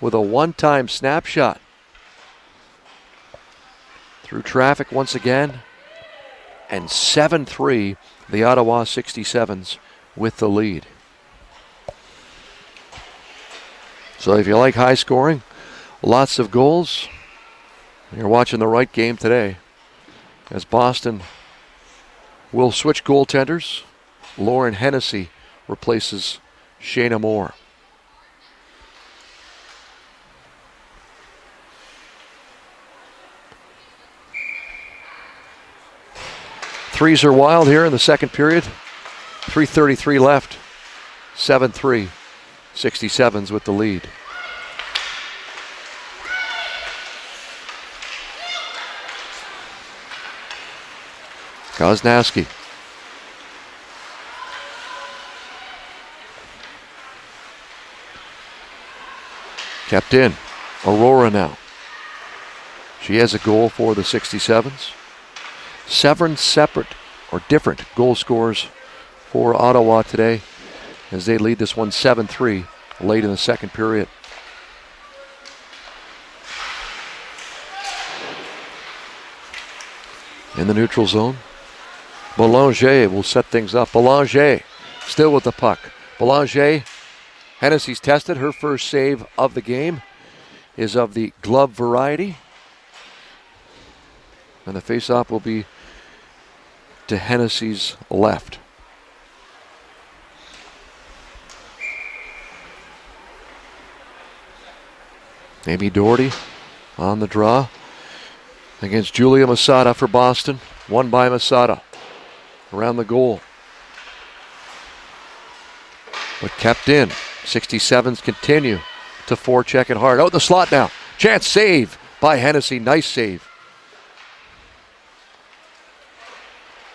with a one-time snapshot. Through traffic once again. And 7-3, the Ottawa 67s with the lead. So if you like high scoring, lots of goals, you're watching the right game today. As Boston will switch goaltenders. Lauren Hennessy replaces Shayna Moore. Threes are wild here in the second period. 3:33 left. 7-3. 67s with the lead. Koznowski. Kept in. Aurora now. She has a goal for the 67s. 7 separate or different goal scorers for Ottawa today as they lead this one 7-3 late in the second period. In the neutral zone, Belanger will set things up. Belanger still with the puck. Belanger, Hennessy's tested. Her first save of the game is of the glove variety. And the faceoff will be to Hennessy's left. Amy Doherty on the draw against Julia Masada for Boston. Won by Masada around the goal. But kept in. 67s continue to forecheck it hard. Out in the slot now. Chance save by Hennessy. Nice save.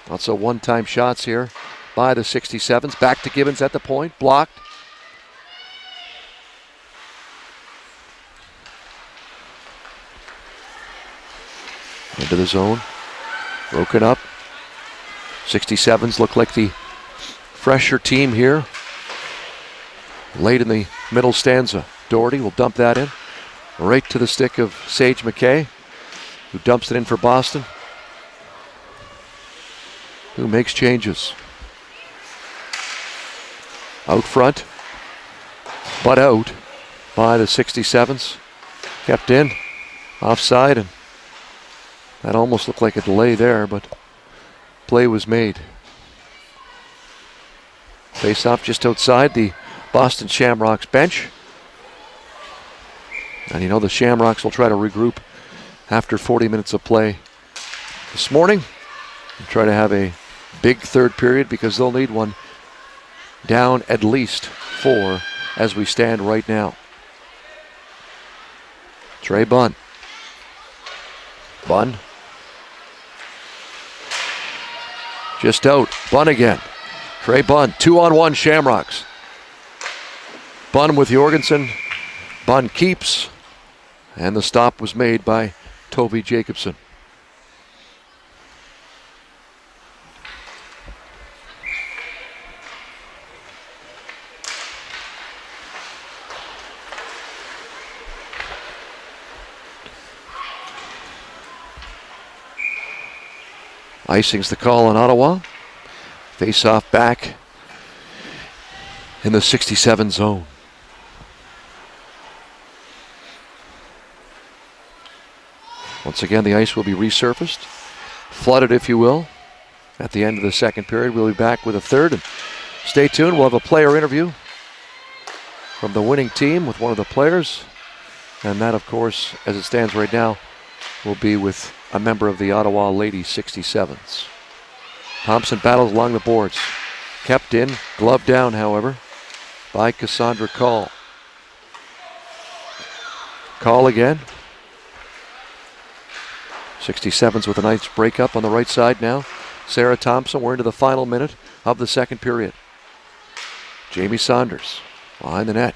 Lots of one-time shots here by the 67s. Back to Gibbons at the point. Blocked. Into the zone. Broken up. 67s look like the fresher team here. Late in the middle stanza. Doherty will dump that in. Right to the stick of Sage McKay, who dumps it in for Boston. Who makes changes. Out front. But out by the 67s. Kept in. Offside, and that almost looked like a delay there, but play was made. Face off just outside the Boston Shamrocks bench. And you know the Shamrocks will try to regroup after 40 minutes of play this morning. And try to have a big third period because they'll need one down at least 4 as we stand right now. Trey Bunn. Bunn. Just out. Bunn again. Trey Bunn. 2-on-1 Shamrocks. Bunn with Jorgensen. Bunn keeps. And the stop was made by Toby Jacobson. Icing's the call on Ottawa. Face off back in the 67 zone. Once again, the ice will be resurfaced, flooded if you will, at the end of the second period. We'll be back with a third. And stay tuned, we'll have a player interview from the winning team with one of the players And that, of course, as it stands right now, will be with a member of the Ottawa Lady 67s. Thompson battles along the boards. Kept in, glove down, however, by Cassandra Call. Call again. 67s with a nice breakup on the right side now. Sarah Thompson, we're into the final minute of the second period. Jamie Saunders behind the net.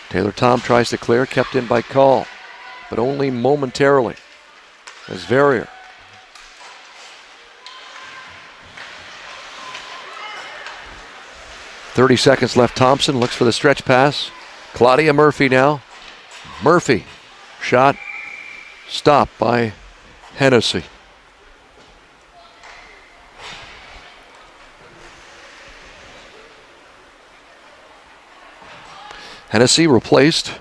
Taylor Tom tries to clear, kept in by Call, but only momentarily as Verrier. .30 seconds left. Thompson looks for the stretch pass. Claudia Murphy now. Murphy, shot, stopped by Hennessy. Hennessy replaced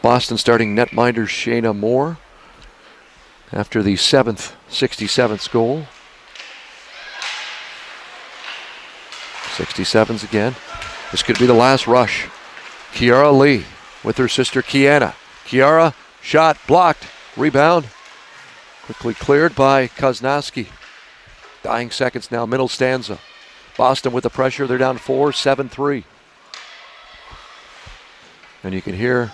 Boston starting netminder Shayna Moore after the 67th goal. 67s again. This could be the last rush. Kiara Lee with her sister Kiana. Kiara, shot, blocked, rebound. Quickly cleared by Koznowski. Dying seconds now, middle stanza. Boston with the pressure, they're down 4, 7-3. And you can hear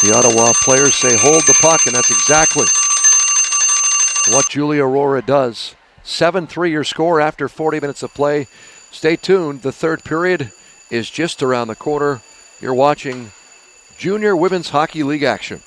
the Ottawa players say, hold the puck, and that's exactly what Julia Aurora does. 7-3 your score after 40 minutes of play. Stay tuned, the third period is just around the corner. You're watching Junior Women's Hockey League action.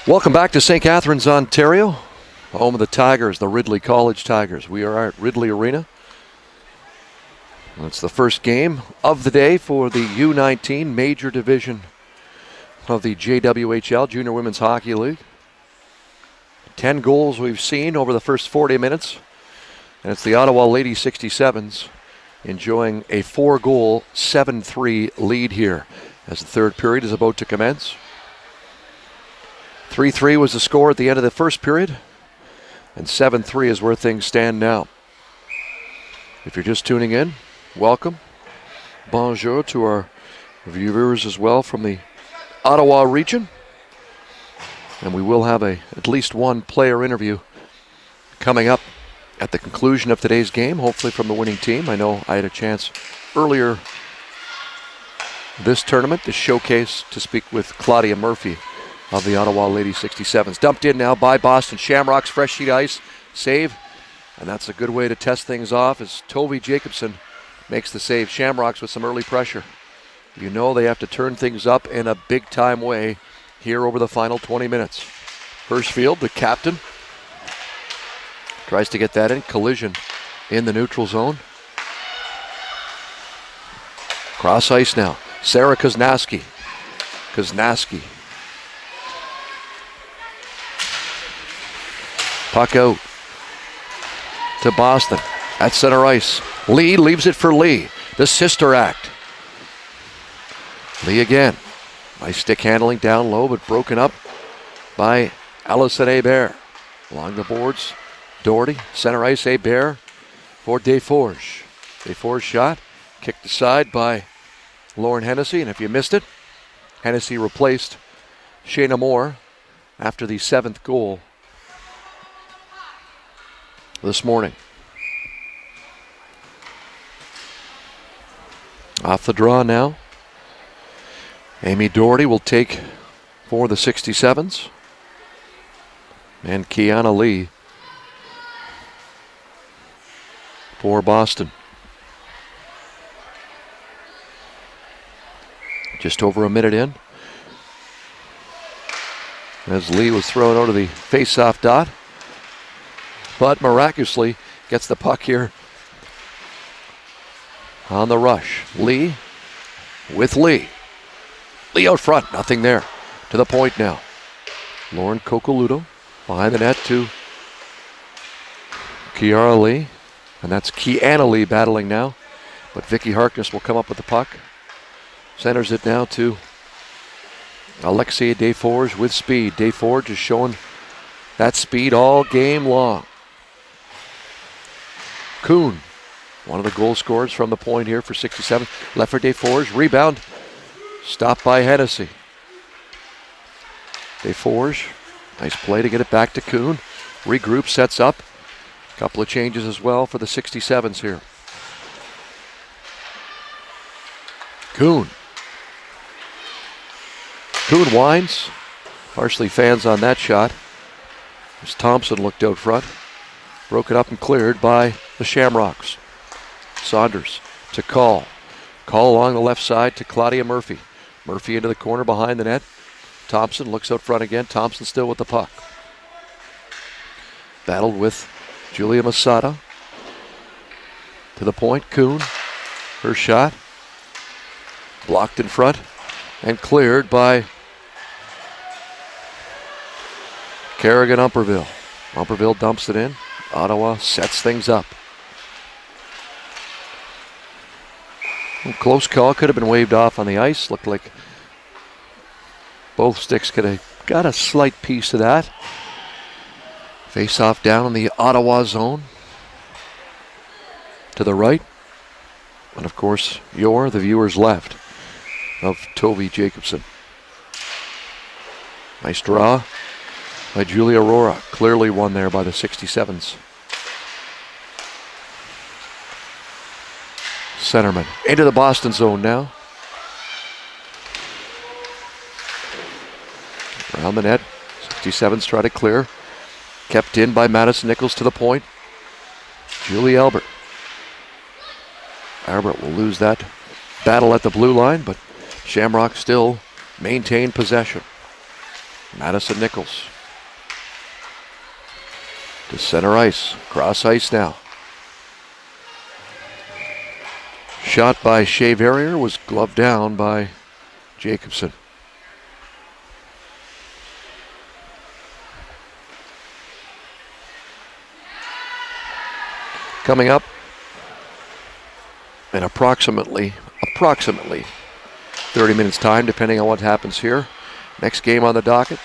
Welcome back to St. Catharines, Ontario, home of the Tigers, the Ridley College Tigers. We are at Ridley Arena. It's the first game of the day for the U-19 major division of the JWHL, Junior Women's Hockey League. 10 goals we've seen over the first 40 minutes, and it's the Ottawa Lady 67s enjoying a 4-goal, 7-3 lead here as the third period is about to commence. 3-3 was the score at the end of the first period, and 7-3 is where things stand now. If you're just tuning in, welcome. Bonjour to our viewers as well from the Ottawa region. And we will have at least one player interview coming up at the conclusion of today's game, hopefully from the winning team. I know I had a chance earlier this tournament to speak with Claudia Murphy of the Ottawa Lady 67s. Dumped in now by Boston Shamrocks, fresh sheet ice, save. And that's a good way to test things off as Toby Jacobson makes the save. Shamrocks with some early pressure. You know they have to turn things up in a big-time way here over the final 20 minutes. Hirschfield, the captain, tries to get that in. Collision in the neutral zone. Cross ice now. Sarah Koznaski. Puck out to Boston at center ice. Lee leaves it for Lee. The sister act. Lee again. Nice stick handling down low, but broken up by Allison Hebert. Along the boards, Doherty, center ice, Hebert for Desforges. Desforges shot, kicked aside by Lauren Hennessy, and if you missed it, Hennessy replaced Shayna Moore after the 7th goal this morning. Off the draw now. Amy Doherty will take for the 67s. And Kiana Lee for Boston. Just over a minute in, as Lee was thrown out of the face-off dot, but miraculously gets the puck here on the rush. Lee with Lee. Lee out front, nothing there. To the point now. Lauren Cocoluto behind the net to Kiara Lee. And that's Kiana Lee battling now. But Vicky Harkness will come up with the puck. Centers it now to Alexia Desforges with speed. Desforges is showing that speed all game long. Kuhn, one of the goal scorers from the point here for 67. Left for Desforges. Rebound. Stopped by Hennessy. Desforges. Nice play to get it back to Kuhn. Regroup, sets up. Couple of changes as well for the 67s here. Kuhn. Kuhn winds. Partially fans on that shot. As Thompson looked out front. Broke it up and cleared by the Shamrocks. Saunders to Call. Call along the left side to Claudia Murphy. Murphy into the corner behind the net. Thompson looks out front again. Thompson still with the puck. Battled with Julia Masada. To the point, Kuhn. Her shot. Blocked in front and cleared by Kerrigan Umperville. Umperville dumps it in. Ottawa sets things up. Close call, could have been waved off on the ice. Looked like both sticks could have got a slight piece of that. Face off down in the Ottawa zone. To the right. And of course, you're the viewers left of Toby Jacobson. Nice draw by Julia Aurora. Clearly won there by the 67s. Centerman into the Boston zone now. Around the net. 67s try to clear. Kept in by Madison Nichols to the point. Julie Albert. Albert will lose that battle at the blue line, but Shamrock still maintain possession. Madison Nichols to center ice. Cross ice now. Shot by Shea Verrier was gloved down by Jacobson. Coming up in approximately 30 minutes time, depending on what happens here. Next game on the docket,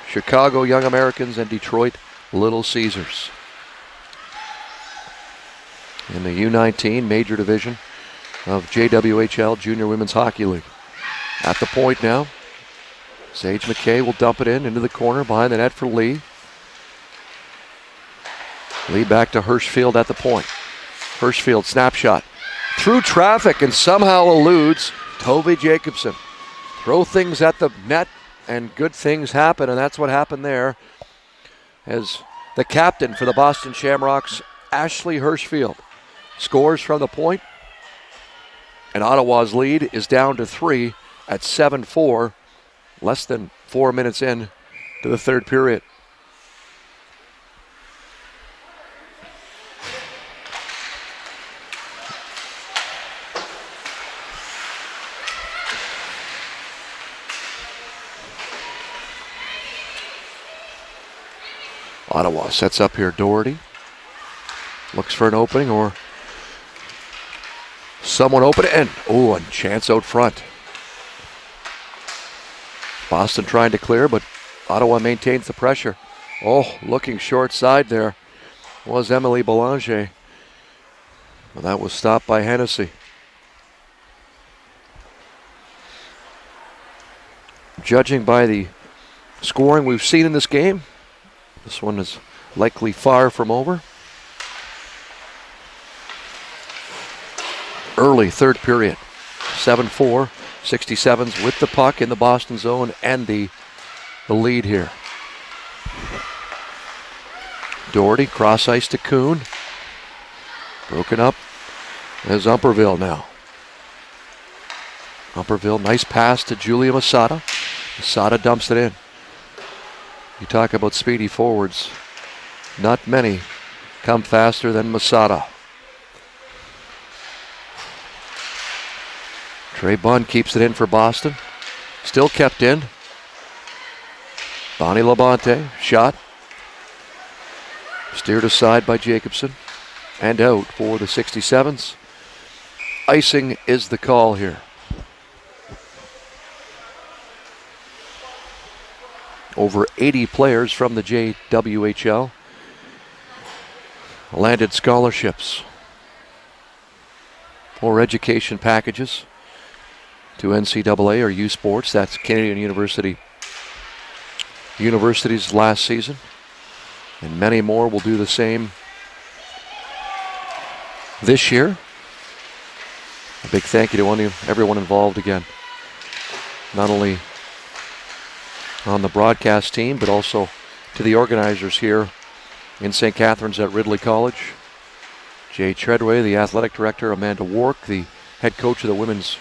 Chicago Young Americans and Detroit Little Caesars. In the U-19 major division of JWHL Junior Women's Hockey League. At the point now, Sage McKay will dump it into the corner behind the net for Lee. Lee back to Hirschfield at the point. Hirschfield snapshot through traffic and somehow eludes Tove Jacobson. Throw things at the net and good things happen, and that's what happened there as the captain for the Boston Shamrocks, Ashley Hirschfield, scores from the point, and Ottawa's lead is down to 3 at 7-4, less than 4 minutes in to the third period. Ottawa sets up here. Doherty looks for an opening or someone open and a chance out front. Boston trying to clear, but Ottawa maintains the pressure. Looking short side there was Emily Belanger. Well, that was stopped by Hennessy. Judging by the scoring we've seen in this game, this one is likely far from over. Early third period, 7-4, 67s with the puck in the Boston zone and the lead here. Doherty, cross ice to Kuhn. Broken up as Umperville now. Umperville, nice pass to Julia Masada. Masada dumps it in. You talk about speedy forwards. Not many come faster than Masada. Trey Bunn keeps it in for Boston. Still kept in. Bonnie Labonte, shot. Steered aside by Jacobson. And out for the 67s. Icing is the call here. Over 80 players from the JWHL landed scholarships or education packages to NCAA or U Sports. That's Canadian Universities last season. And many more will do the same this year. A big thank you to everyone involved again. Not only on the broadcast team, but also to the organizers here in St. Catharines at Ridley College. Jay Treadway, the athletic director, Amanda Wark, the head coach of the women's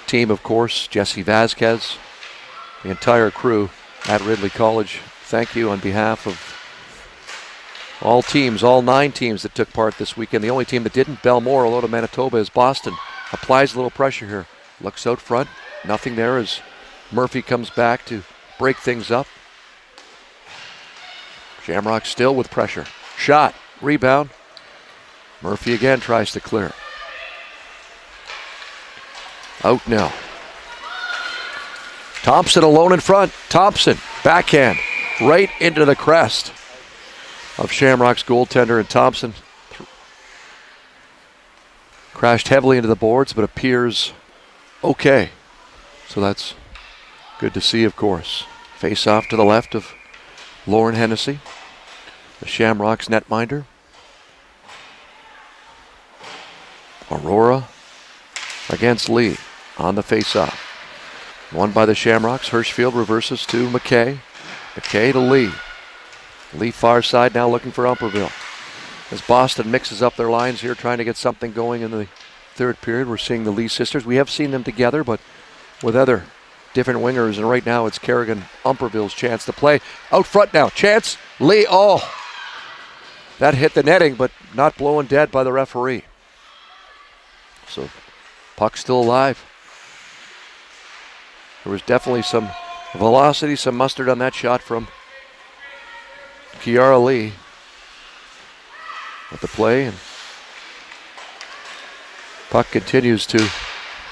team, of course, Jesse Vasquez, the entire crew at Ridley College. Thank you on behalf of all teams, all 9 teams that took part this weekend. The only team that didn't, Belmore, although to Manitoba, is Boston. Applies a little pressure here. Looks out front. Nothing there as Murphy comes back to break things up. Shamrock still with pressure. Shot. Rebound. Murphy again tries to clear. Out now. Thompson alone in front. Thompson, backhand, right into the crest of Shamrock's goaltender, and Thompson crashed heavily into the boards, but appears okay. So that's good to see, of course. Face off to the left of Lauren Hennessy, the Shamrocks netminder. Aurora against Lee on the face-off. Won by the Shamrocks. Hirschfield reverses to McKay. McKay to Lee. Lee far side now looking for Umperville. As Boston mixes up their lines here, trying to get something going in the third period. We're seeing the Lee sisters. We have seen them together, but with other different wingers, and right now it's Kerrigan Umperville's chance to play. Out front now, chance, Lee, that hit the netting, but not blown dead by the referee. So, puck still alive. There was definitely some velocity, some mustard on that shot from Kiara Lee. At the play, and puck continues to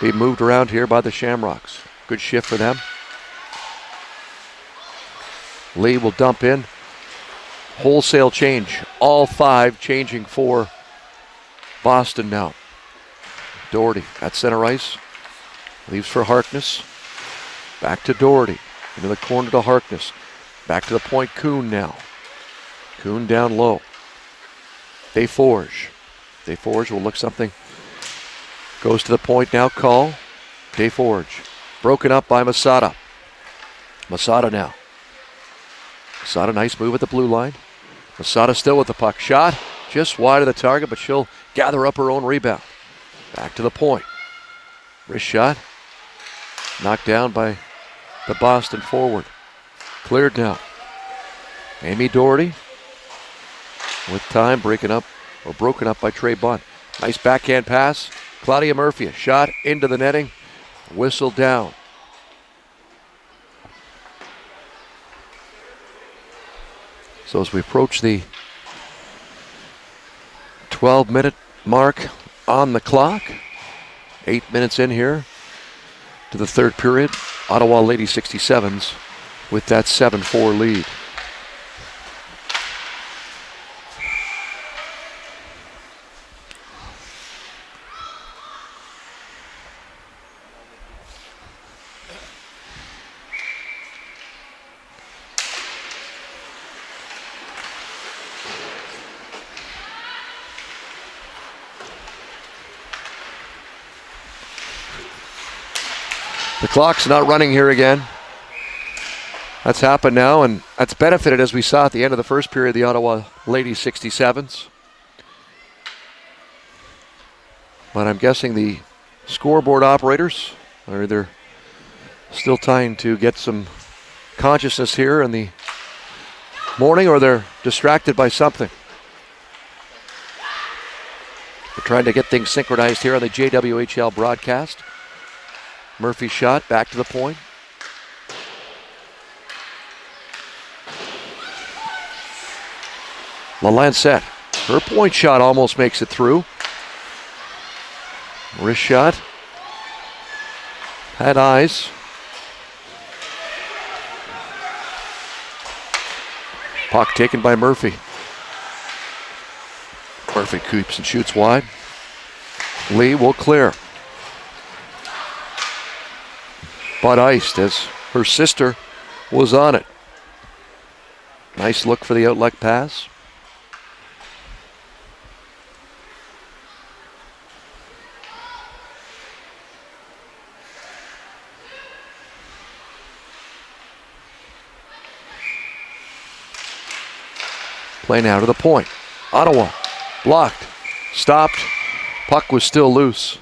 be moved around here by the Shamrocks. Good shift for them. Lee will dump in. Wholesale change. All 5 changing for Boston now. Doherty at center ice. Leaves for Harkness. Back to Doherty. Into the corner to Harkness. Back to the point, Kuhn now. Kuhn down low. Desforges. Desforges will look something. Goes to the point now, call. Desforges. Broken up by Masada. Masada now. Masada, nice move at the blue line. Masada still with the puck. Shot just wide of the target, but she'll gather up her own rebound. Back to the point. Wrist shot. Knocked down by the Boston forward. Cleared now. Amy Doherty. With time broken up by Trey Bunn. Nice backhand pass. Claudia Murphy, a shot into the netting. Whistle down. So as we approach the 12-minute mark on the clock, 8 minutes in here to the third period, Ottawa Lady 67s with that 7-4 lead. The clock's not running here again. That's happened now, and that's benefited, as we saw at the end of the first period, the Ottawa Ladies 67s. But I'm guessing the scoreboard operators are either still trying to get some consciousness here in the morning, or they're distracted by something. We're trying to get things synchronized here on the JWHL broadcast. Murphy shot, back to the point. LaLancette, her point shot almost makes it through. Wrist shot. Had eyes. Puck taken by Murphy. Murphy keeps and shoots wide. Lee will clear. But iced as her sister was on it. Nice look for the outlet pass. Play now to the point. Ottawa blocked, stopped. Puck was still loose.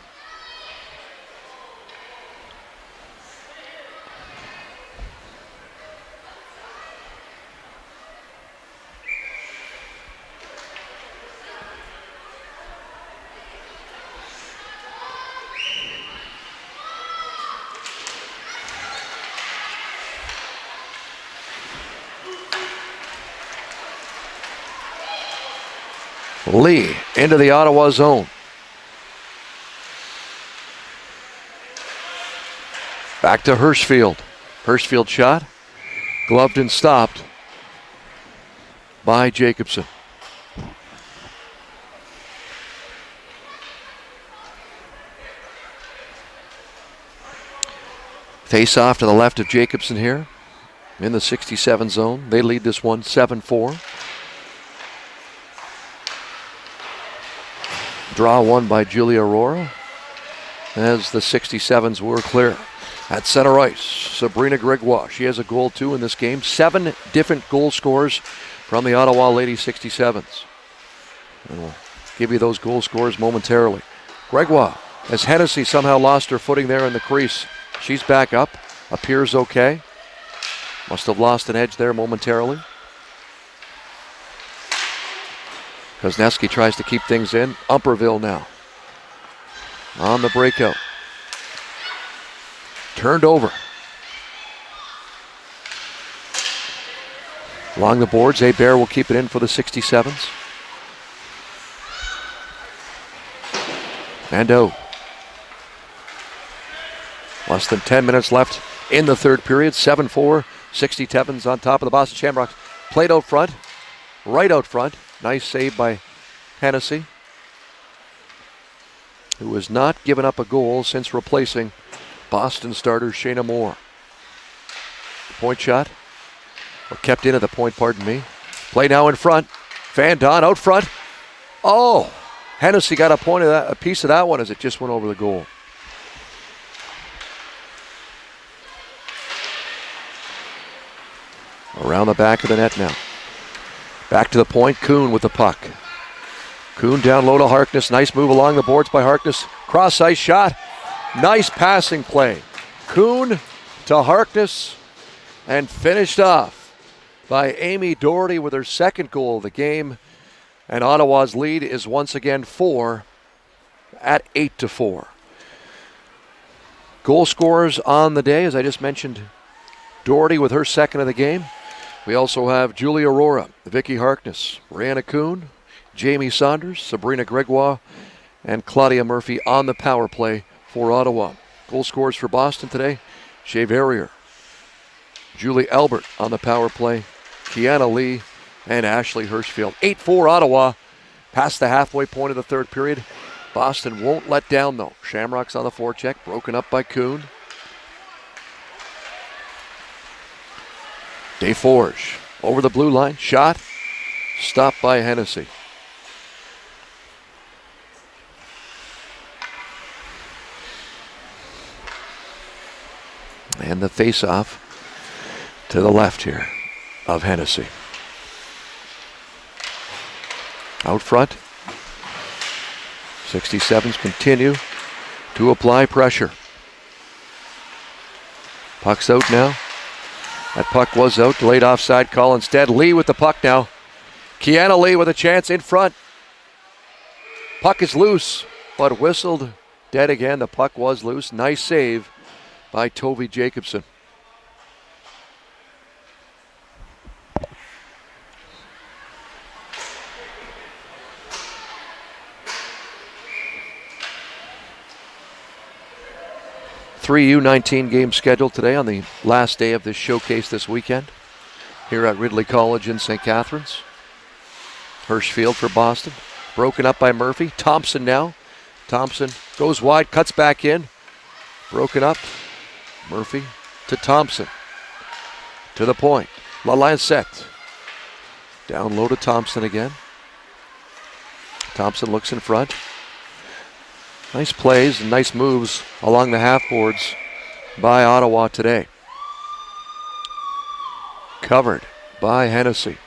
Lee into the Ottawa zone. Back to Hirschfield. Hirschfield shot. Gloved and stopped by Jacobson. Face off to the left of Jacobson here in the 67 zone. They lead this one 7-4. Draw one by Julia Aurora as the 67s were clear. At center ice, Sabrina Gregoire. She has a goal too in this game. 7 different goal scorers from the Ottawa Lady 67s. And we'll give you those goal scores momentarily. Gregoire, as Hennessy somehow lost her footing there in the crease. She's back up. appears okay. Must have lost an edge there momentarily. Kozneski tries to keep things in. Umperville now on the breakout. Turned over. Along the boards, Bear will keep it in for the 67s. Mando. Less than 10 minutes left in the third period. 7-4. 67s on top of the Boston Shamrocks. Played out front. Right out front. Nice save by Hennessy, who has not given up a goal since replacing Boston starter Shayna Moore. Point shot. Or kept in at the point, pardon me. Play now in front. Van Don out front. Oh! Hennessy got a piece of that one as it just went over the goal. Around the back of the net now. Back to the point, Kuhn with the puck. Kuhn down low to Harkness. Nice move along the boards by Harkness. Cross ice shot. Nice passing play. Kuhn to Harkness and finished off by Amy Doherty with her second goal of the game. And Ottawa's lead is once again 4 at 8-4. Goal scorers on the day, as I just mentioned, Doherty with her second of the game. We also have Julie Aurora, Vicky Harkness, Brianna Kuhn, Jamie Saunders, Sabrina Gregoire, and Claudia Murphy on the power play for Ottawa. Goal scorers for Boston today, Shea Verrier, Julie Albert on the power play, Kiana Lee, and Ashley Hirschfield. 8-4 Ottawa, past the halfway point of the third period. Boston won't let down though. Shamrocks on the forecheck, broken up by Kuhn. Desforges over the blue line, shot, stopped by Hennessy. And the face-off to the left here of Hennessy. Out front, 67s continue to apply pressure. Puck's out now. That puck was out, delayed offside call instead. Lee with the puck now. Kiana Lee with a chance in front. Puck is loose, but whistled dead again. The puck was loose. Nice save by Toby Jacobson. Three U-19 games scheduled today on the last day of this showcase this weekend here at Ridley College in St. Catharines. Hirschfield for Boston, broken up by Murphy. Thompson now. Thompson goes wide, cuts back in. Broken up. Murphy to Thompson. To the point. LaLancette. Down low to Thompson again. Thompson looks in front. Nice plays and nice moves along the half boards by Ottawa today. Covered by Hennessy.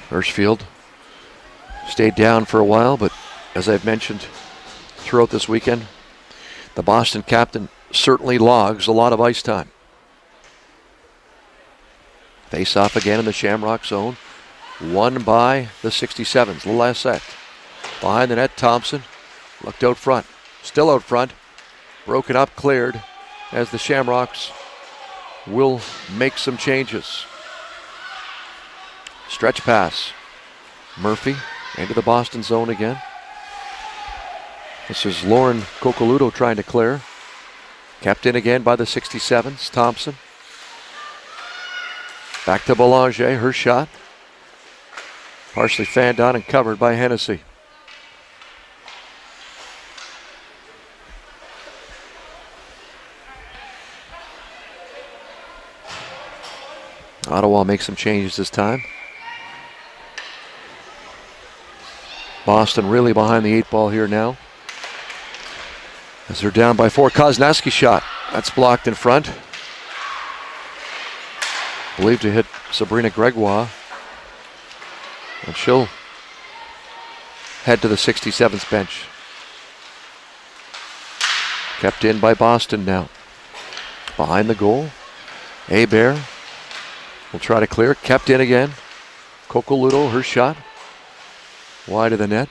Hirschfield stayed down for a while, but as I've mentioned throughout this weekend, the Boston captain certainly logs a lot of ice time. Face off again in the Shamrock zone. Won by the 67s. LaLancette. Behind the net, Thompson. Looked out front. Still out front. Broken up, cleared as the Shamrocks will make some changes. Stretch pass. Murphy into the Boston zone again. This is Lauren Cocoluto trying to clear. Kept in again by the 67s. Thompson. Back to Belanger, her shot. Partially fanned on and covered by Hennessy. Ottawa makes some changes this time. Boston really behind the 8 ball here now. As they're down by 4. Kozneski shot. That's blocked in front. Believed to hit Sabrina Gregoire. And she'll head to the 67th bench. Kept in by Boston now. Behind the goal. Hebert will try to clear. Kept in again. Kokoluto, her shot. Wide of the net.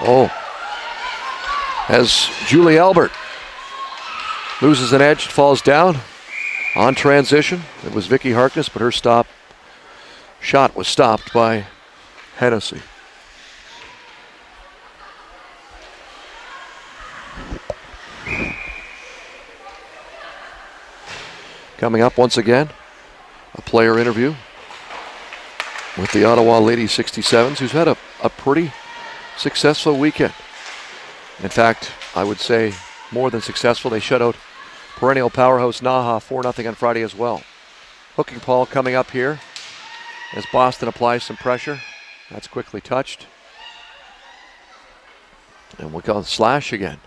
Oh. As Julie Albert loses an edge, falls down. On transition, it was Vicky Harkness, but her shot was stopped by Hennessy. Coming up once again, a player interview with the Ottawa Lady 67s, who's had a pretty successful weekend. In fact, I would say more than successful. They shut out perennial powerhouse Naha 4-0 on Friday as well. Hooking Paul coming up here as Boston applies some pressure. That's quickly touched. And we'll call it slash again.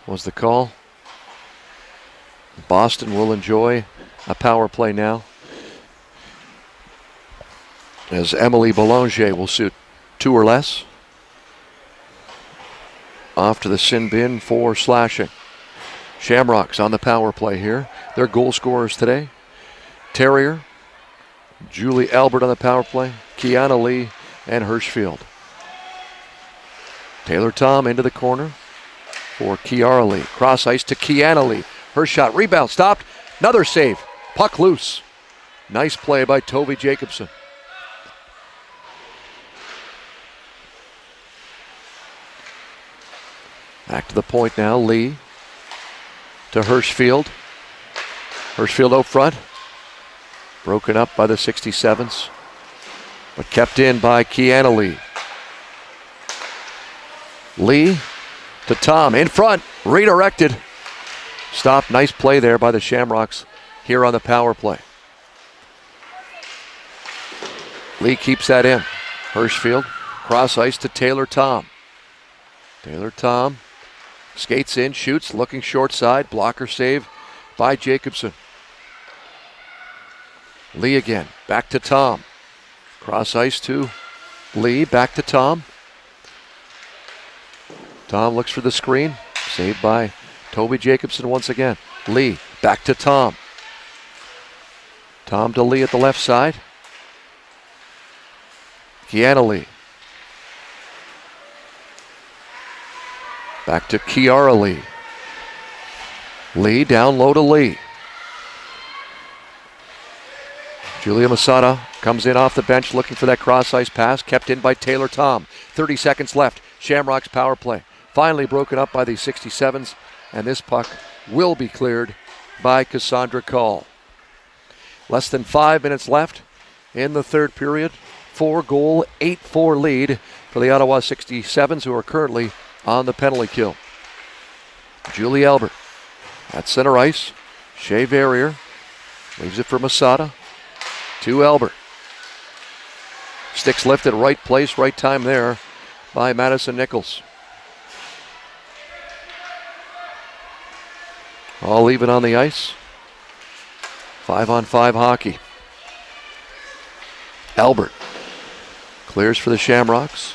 Was the call. Boston will enjoy a power play now, as Emily Boulanger will shoot 2 or less. Off to the sin bin for slashing. Shamrocks on the power play here. They're goal scorers today. Terrier, Julie Albert on the power play, Kiana Lee, and Hirschfield. Taylor Tom into the corner for Kiara Lee. Cross ice to Kiana Lee. Her shot, rebound, stopped. Another save. Puck loose. Nice play by Toby Jacobson. Back to the point now. Lee to Hirschfield. Hirschfield out front. Broken up by the 67s, but kept in by Kiana Lee. Lee to Tom. In front. Redirected. Stopped. Nice play there by the Shamrocks here on the power play. Lee keeps that in. Hirschfield. Cross ice to Taylor Tom. Taylor Tom skates in, shoots, looking short side. Blocker save by Jacobson. Lee again. Back to Tom. Cross ice to Lee. Back to Tom. Tom looks for the screen. Saved by Toby Jacobson once again. Lee. Back to Tom. Tom to Lee at the left side. Kiana Lee. Back to Kiara Lee. Lee down low to Lee. Julia Masada comes in off the bench looking for that cross ice pass. Kept in by Taylor Tom. 30 seconds left. Shamrocks power play. Finally broken up by the 67s. And this puck will be cleared by Cassandra Call. Less than 5 minutes left in the third period. 4-goal, 8-4 lead for the Ottawa 67s, who are currently on the penalty kill. Julie Albert at center ice. Shea Verrier leaves it for Masada. To Albert. Sticks lifted, right place, right time there by Madison Nichols. All even on the ice. 5-on-5 hockey. Albert clears for the Shamrocks,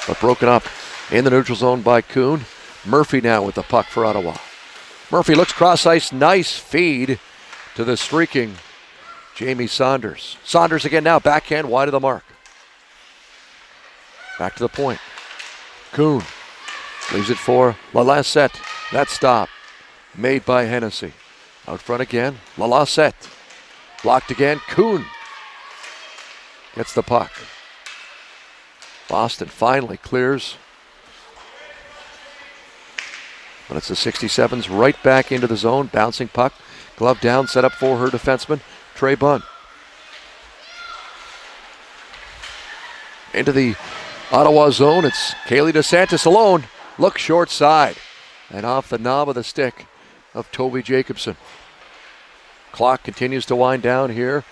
but broken up in the neutral zone by Kuhn. Murphy now with the puck for Ottawa. Murphy looks cross ice. Nice feed to the streaking Jamie Saunders. Saunders again now, backhand wide of the mark. Back to the point. Kuhn leaves it for Lalancette. That stop made by Hennessy. Out front again, Lalancette. Blocked again, Kuhn gets the puck. Boston finally clears. But it's the 67s right back into the zone. Bouncing puck. Glove down, set up for her defenseman, Trey Bunn. Into the Ottawa zone. It's Kaylee DeSantis alone. Look short side. And off the knob of the stick of Toby Jacobson. Clock continues to wind down here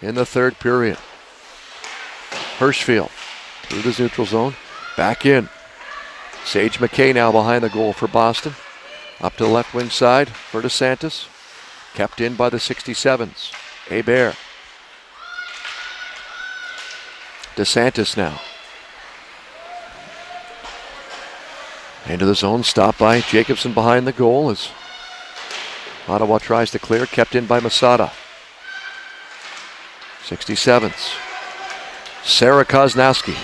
in the third period. Hirschfield through the neutral zone. Back in. Sage McKay now behind the goal for Boston. Up to the left wing side for DeSantis. Kept in by the 67s. Hebert. DeSantis now. Into the zone, stopped by Jacobson behind the goal as Ottawa tries to clear, kept in by Masada. 67s. Sarah Koznowski.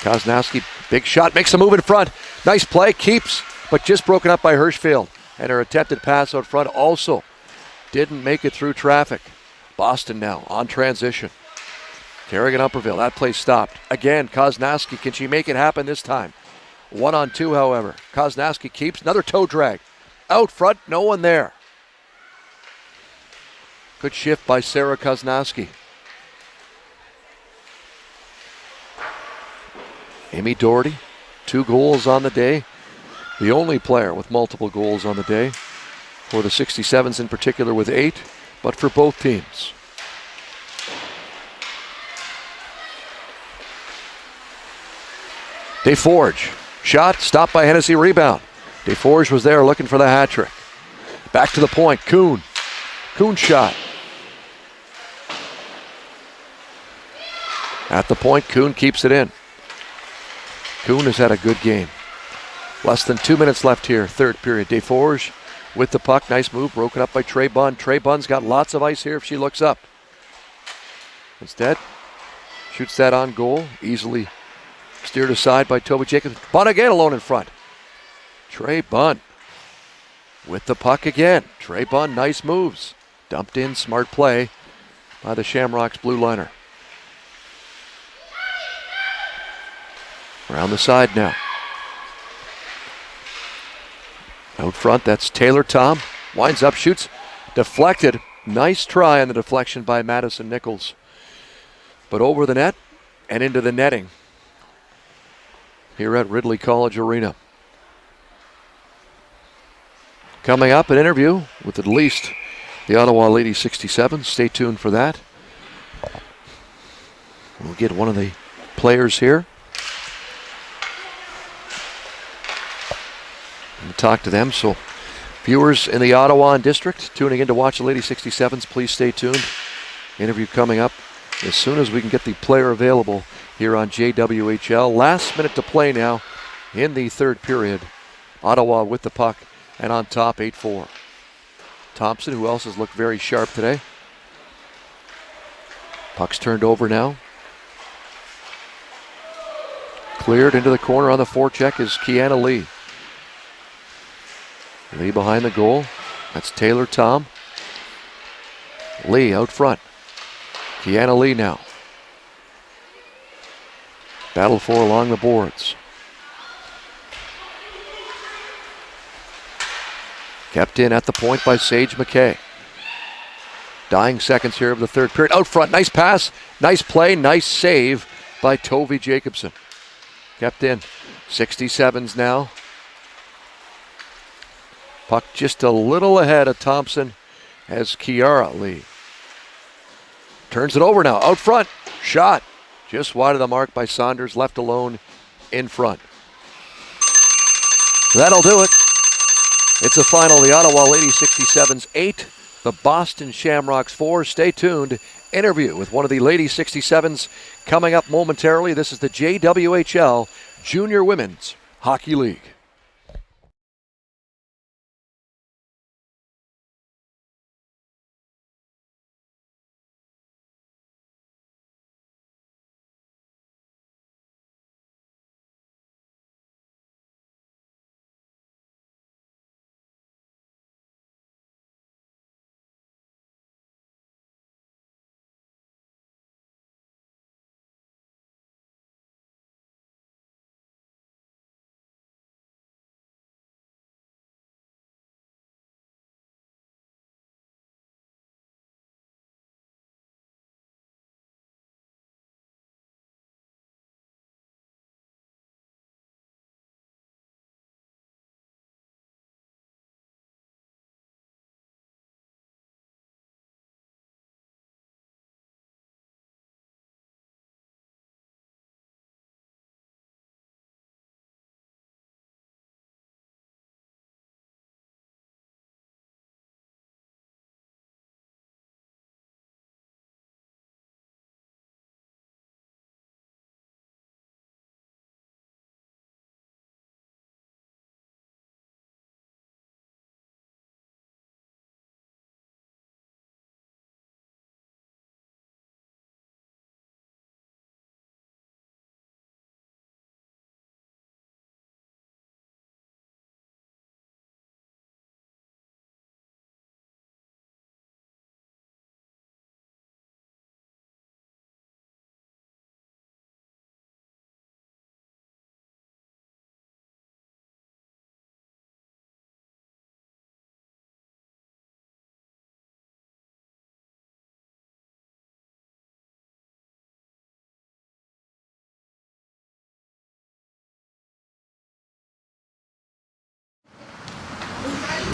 Koznowski, big shot, makes a move in front. Nice play, keeps, but just broken up by Hirschfield. And her attempted pass out front also didn't make it through traffic. Boston now on transition. Kerrigan Upperville, that play stopped. Again, Koznowski, can she make it happen this time? 1-on-2, however. Koznowski keeps, another toe drag. Out front, no one there. Good shift by Sarah Koznowski. Amy Doherty, 2 goals on the day. The only player with multiple goals on the day. For the 67s in particular with 8, but for both teams. DeForge, shot, stopped by Hennessy, rebound. DeForge was there looking for the hat trick. Back to the point, Kuhn. Kuhn shot. At the point, Kuhn keeps it in. Kuhn has had a good game. Less than 2 minutes left here, third period. DeForge with the puck, nice move, broken up by Trey Bunn. Trey Bunn's got lots of ice here if she looks up. Instead, shoots that on goal, easily steered aside by Toby Jacobs. Bunn again alone in front. Trey Bunn with the puck again. Trey Bunn, nice moves. Dumped in, smart play by the Shamrocks blue liner. Around the side now. Out front, that's Taylor Tom. Winds up, shoots, deflected. Nice try on the deflection by Madison Nichols. But over the net and into the netting here at Ridley College Arena. Coming up, an interview with at least the Ottawa Lady 67. Stay tuned for that. We'll get one of the players here and talk to them. So viewers in the Ottawa district tuning in to watch the Lady 67s, please stay tuned. Interview coming up as soon as we can get the player available here on JWHL. Last minute to play now in the third period. Ottawa with the puck and on top 8-4. Thompson, who else has looked very sharp today. Puck's turned over now. Cleared into the corner on the forecheck is Kiana Lee. Lee behind the goal. That's Taylor Tom. Lee out front. Kiana Lee now. Battle for along the boards. Kept in at the point by Sage McKay. Dying seconds here of the third period. Out front, nice pass, nice play, nice save by Tovey Jacobson. Kept in. 67s now. Puck just a little ahead of Thompson as Kiara Lee. Turns it over now, out front. Shot. Just wide of the mark by Saunders, left alone in front. That'll do it. It's a final. The Ottawa Lady 67s 8, the Boston Shamrocks 4. Stay tuned. Interview with one of the Lady 67s coming up momentarily. This is the JWHL Junior Women's Hockey League.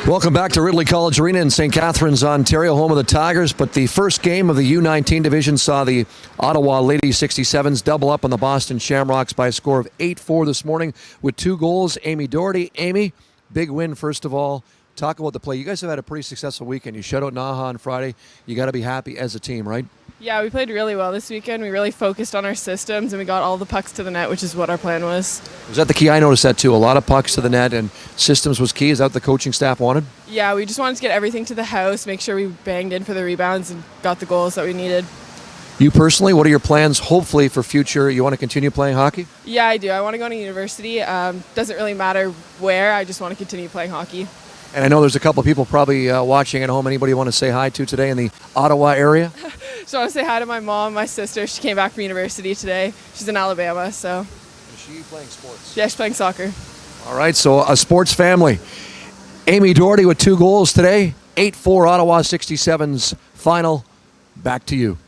Welcome back to Ridley College Arena in St. Catharines, Ontario, home of the Tigers. But the first game of the U-19 division saw the Ottawa Lady 67s double up on the Boston Shamrocks by a score of 8-4 this morning with 2 goals. Amy Doherty. Amy, big win, first of all. Talk about the play. You guys have had a pretty successful weekend. You shut out Naha on Friday. You got to be happy as a team, right? Yeah, we played really well this weekend. We really focused on our systems, and we got all the pucks to the net, which is what our plan was. Was that the key? I noticed that too. A lot of pucks to the net, and systems was key. Is that what the coaching staff wanted? Yeah, we just wanted to get everything to the house, make sure we banged in for the rebounds, and got the goals that we needed. You personally, what are your plans, hopefully, for future? You want to continue playing hockey? Yeah, I do. I want to go to university. Doesn't really matter where. I just want to continue playing hockey. And I know there's a couple of people probably watching at home. Anybody you want to say hi to today in the Ottawa area? Just want to say hi to my mom, my sister. She came back from university today. She's in Alabama, so. Is she playing sports? Yeah, she's playing soccer. All right, so a sports family. Amy Doherty with 2 goals today. 8-4 Ottawa 67's final. Back to you.